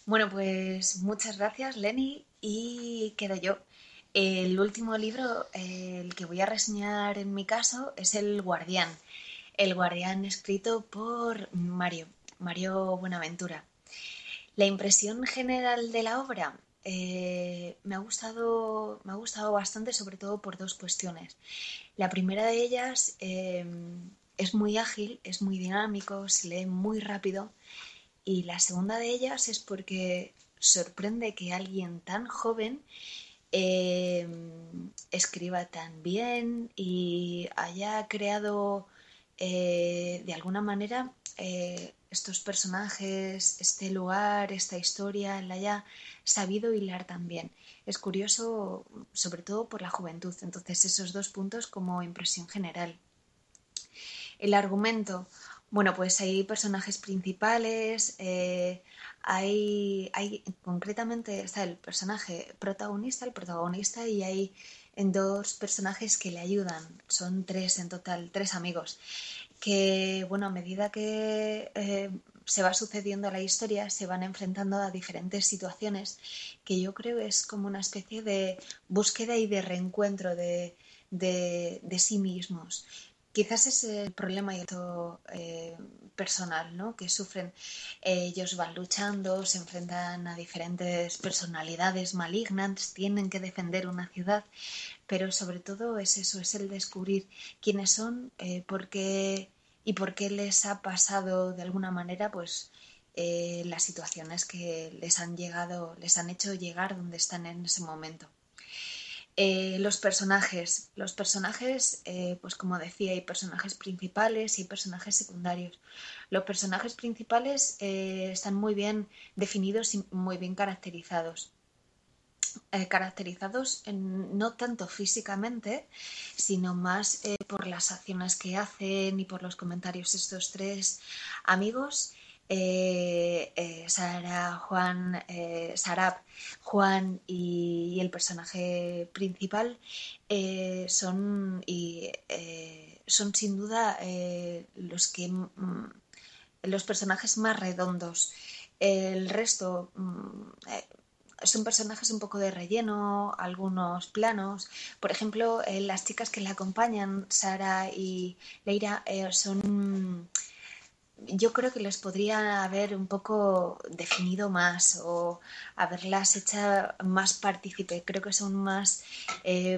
Bueno, pues muchas gracias, Lenny. Y quedo yo. El último libro, el que voy a reseñar en mi caso, es El Guardián. El Guardián, escrito por Mario Buenaventura. La impresión general de la obra me ha gustado bastante, sobre todo por dos cuestiones. La primera de ellas es muy ágil, es muy dinámico, se lee muy rápido, y la segunda de ellas es porque sorprende que alguien tan joven escriba tan bien y haya creado de alguna manera estos personajes, este lugar, esta historia, la haya sabido hilar tan bien. Es curioso, sobre todo por la juventud. Entonces, esos dos puntos como impresión general. El argumento, bueno, pues hay personajes principales, hay concretamente está el personaje protagonista, el protagonista, y hay dos personajes que le ayudan. Son tres en total, tres amigos que, bueno, a medida que se va sucediendo la historia, se van enfrentando a diferentes situaciones que yo creo es como una especie de búsqueda y de reencuentro de sí mismos. quizás es el problema y esto personal, ¿no? Que sufren. Ellos van luchando, se enfrentan a diferentes personalidades malignas, tienen que defender una ciudad, pero sobre todo es eso, es el descubrir quiénes son, por qué les ha pasado de alguna manera, pues las situaciones que les han hecho llegar donde están en ese momento. Los personajes, pues como decía, hay personajes principales y hay personajes secundarios. Los personajes principales están muy bien definidos y muy bien caracterizados. No tanto físicamente, sino más por las acciones que hacen y por los comentarios. Estos tres amigos, Sarab, Juan y el personaje principal, son sin duda los personajes más redondos. El resto son personajes un poco de relleno, algunos planos. Por ejemplo, las chicas que la acompañan, Sara y Leira, son... Yo creo que les podría haber un poco definido más o haberlas hecho más partícipe. Creo que son más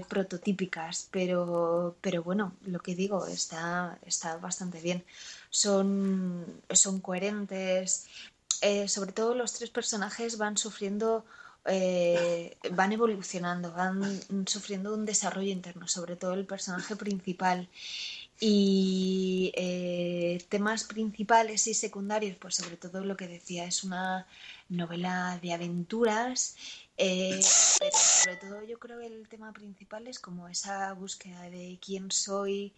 prototípicas, pero bueno, lo que digo está bastante bien. Son coherentes. Sobre todo los tres personajes van sufriendo, van evolucionando, van sufriendo un desarrollo interno, sobre todo el personaje principal. Y temas principales y secundarios, pues sobre todo lo que decía, es una novela de aventuras, pero sobre todo yo creo que el tema principal es como esa búsqueda de quién soy,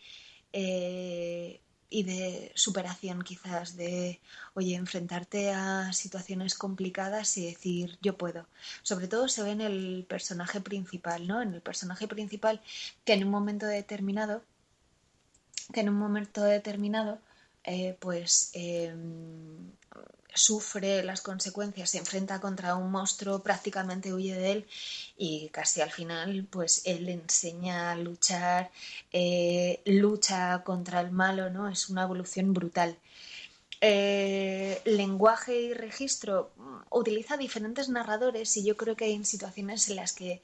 y de superación, quizás, de, oye, enfrentarte a situaciones complicadas y decir, yo puedo. Sobre todo se ve en el personaje principal, ¿no? En el personaje principal que en un momento determinado sufre las consecuencias, se enfrenta contra un monstruo, prácticamente huye de él y casi al final pues él le enseña a luchar, lucha contra el malo, ¿no? Es una evolución brutal. Lenguaje y registro, utiliza diferentes narradores y yo creo que hay situaciones en las que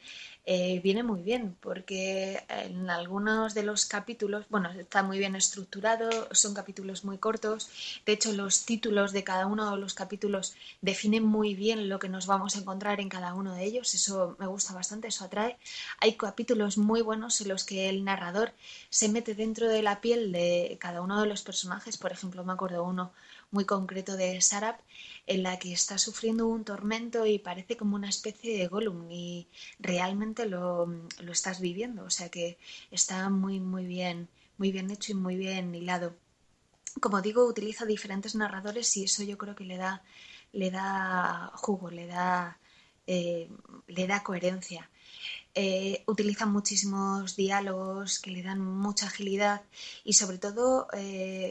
viene muy bien, porque en algunos de los capítulos, bueno, está muy bien estructurado, son capítulos muy cortos, de hecho los títulos de cada uno de los capítulos definen muy bien lo que nos vamos a encontrar en cada uno de ellos, eso me gusta bastante, eso atrae. Hay capítulos muy buenos en los que el narrador se mete dentro de la piel de cada uno de los personajes, por ejemplo me acuerdo uno muy concreto de Sarab, en la que está sufriendo un tormento y parece como una especie de Gollum y realmente lo estás viviendo, o sea que está muy bien hecho y muy bien hilado. Como digo, utiliza diferentes narradores y eso yo creo que le da jugo, le da coherencia. Utiliza muchísimos diálogos que le dan mucha agilidad y sobre todo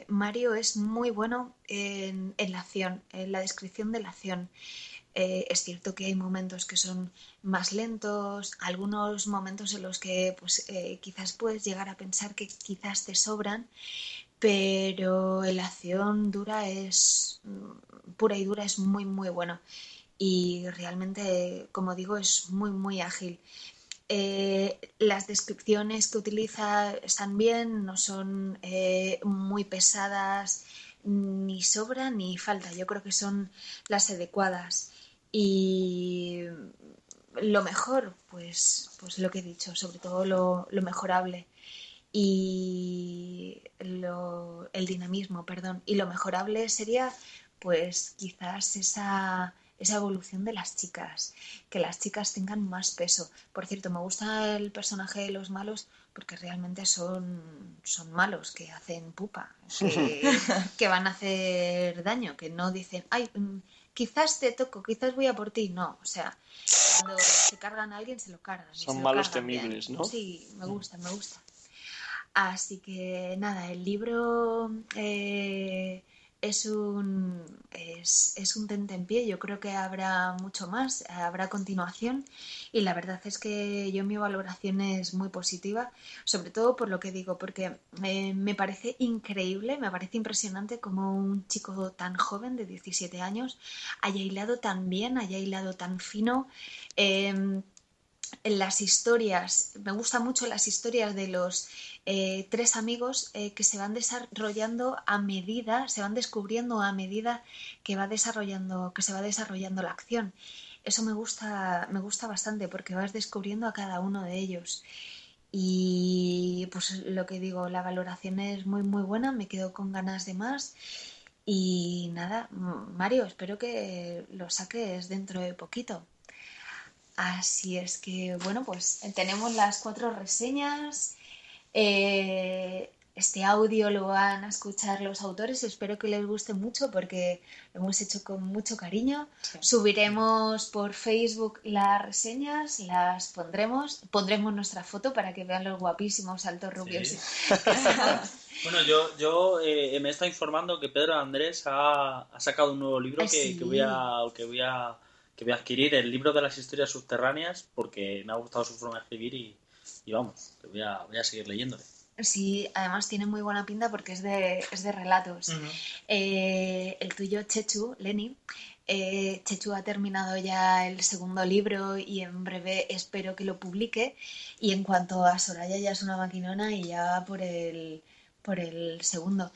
Mario es muy bueno en la acción, en la descripción de la acción. Es cierto que hay momentos que son más lentos, algunos momentos en los que pues, quizás puedes llegar a pensar que quizás te sobran, pero la acción pura y dura es muy bueno y realmente, como digo, es muy ágil. Las descripciones que utiliza están bien, no son muy pesadas, ni sobra ni falta, yo creo que son las adecuadas. Y lo mejor, pues lo que he dicho, sobre todo lo mejorable y el dinamismo, perdón. Y lo mejorable sería pues quizás esa evolución de las chicas, que las chicas tengan más peso. Por cierto, me gusta el personaje de los malos porque realmente son malos, que hacen pupa, que van a hacer daño, que no dicen, ay, quizás te toco, quizás voy a por ti. No, o sea, cuando se cargan a alguien se lo cargan. Son malos temibles, bien, ¿no? Sí, me gusta. Así que nada, el libro es un tentempié. Yo creo que habrá mucho más, habrá continuación, y la verdad es que mi valoración es muy positiva, sobre todo por lo que digo, porque me parece increíble, me parece impresionante cómo un chico tan joven de 17 años haya hilado tan bien, haya hilado tan fino. En las historias, me gustan mucho las historias de los 3 amigos que se van desarrollando a medida, se van descubriendo a medida que se va desarrollando la acción. Eso me gusta bastante, porque vas descubriendo a cada uno de ellos. Y pues lo que digo, la valoración es muy muy buena, me quedo con ganas de más. Y nada, Mario, espero que lo saques dentro de poquito. Así es que, bueno, pues tenemos las 4 reseñas. Este audio lo van a escuchar los autores. Espero que les guste mucho, porque lo hemos hecho con mucho cariño. Sí. Subiremos por Facebook las reseñas, las pondremos nuestra foto para que vean los guapísimos altos rubios. Sí. Bueno, yo me he estado informando que Pedro Andrés ha sacado un nuevo libro que voy a adquirir, el libro de las historias subterráneas, porque me ha gustado su forma de escribir y vamos, que voy a seguir leyéndole. Sí, además tiene muy buena pinta porque es de relatos. Uh-huh. El tuyo, Chechu, Lenny, Chechu ha terminado ya el segundo libro y en breve espero que lo publique. Y en cuanto a Soraya, ya es una maquinona y ya va por el segundo.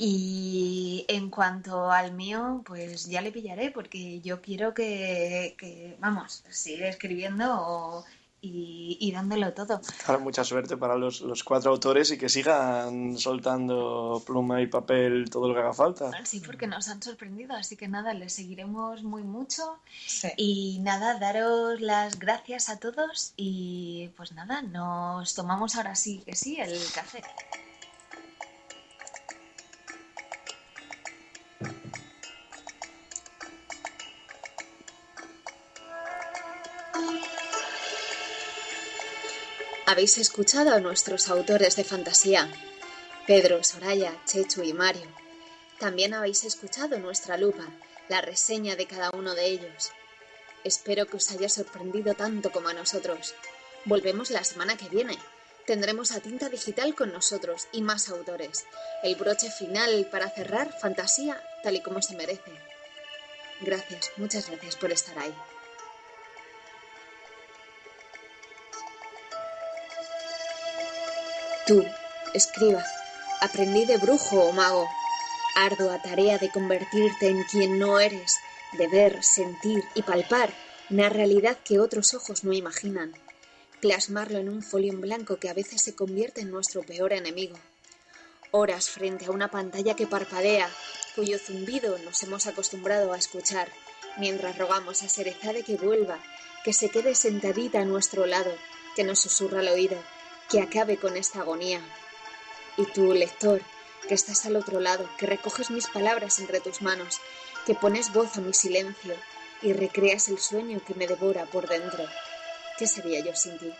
Y en cuanto al mío, pues ya le pillaré, porque yo quiero que vamos, sigue escribiendo y dándolo todo. Ahora, mucha suerte para los 4 autores y que sigan soltando pluma y papel todo lo que haga falta. Sí, porque nos han sorprendido, así que nada, les seguiremos muy mucho. Sí. Y nada, daros las gracias a todos y pues nada, nos tomamos ahora sí que sí el café. Habéis escuchado a nuestros autores de fantasía, Pedro, Soraya, Chechu y Mario. También habéis escuchado nuestra lupa, la reseña de cada uno de ellos. Espero que os haya sorprendido tanto como a nosotros. Volvemos la semana que viene. Tendremos a Tinta Digital con nosotros y más autores. El broche final para cerrar fantasía tal y como se merece. Gracias, muchas gracias por estar ahí. Tú, escriba, aprendí de brujo o mago, ardua tarea de convertirte en quien no eres, de ver, sentir y palpar una realidad que otros ojos no imaginan, plasmarlo en un folio en blanco que a veces se convierte en nuestro peor enemigo. Horas frente a una pantalla que parpadea, cuyo zumbido nos hemos acostumbrado a escuchar, mientras rogamos a Serezade que vuelva, que se quede sentadita a nuestro lado, que nos susurra al oído, que acabe con esta agonía. Y tú, lector, que estás al otro lado, que recoges mis palabras entre tus manos, que pones voz a mi silencio y recreas el sueño que me devora por dentro. ¿Qué sería yo sin ti?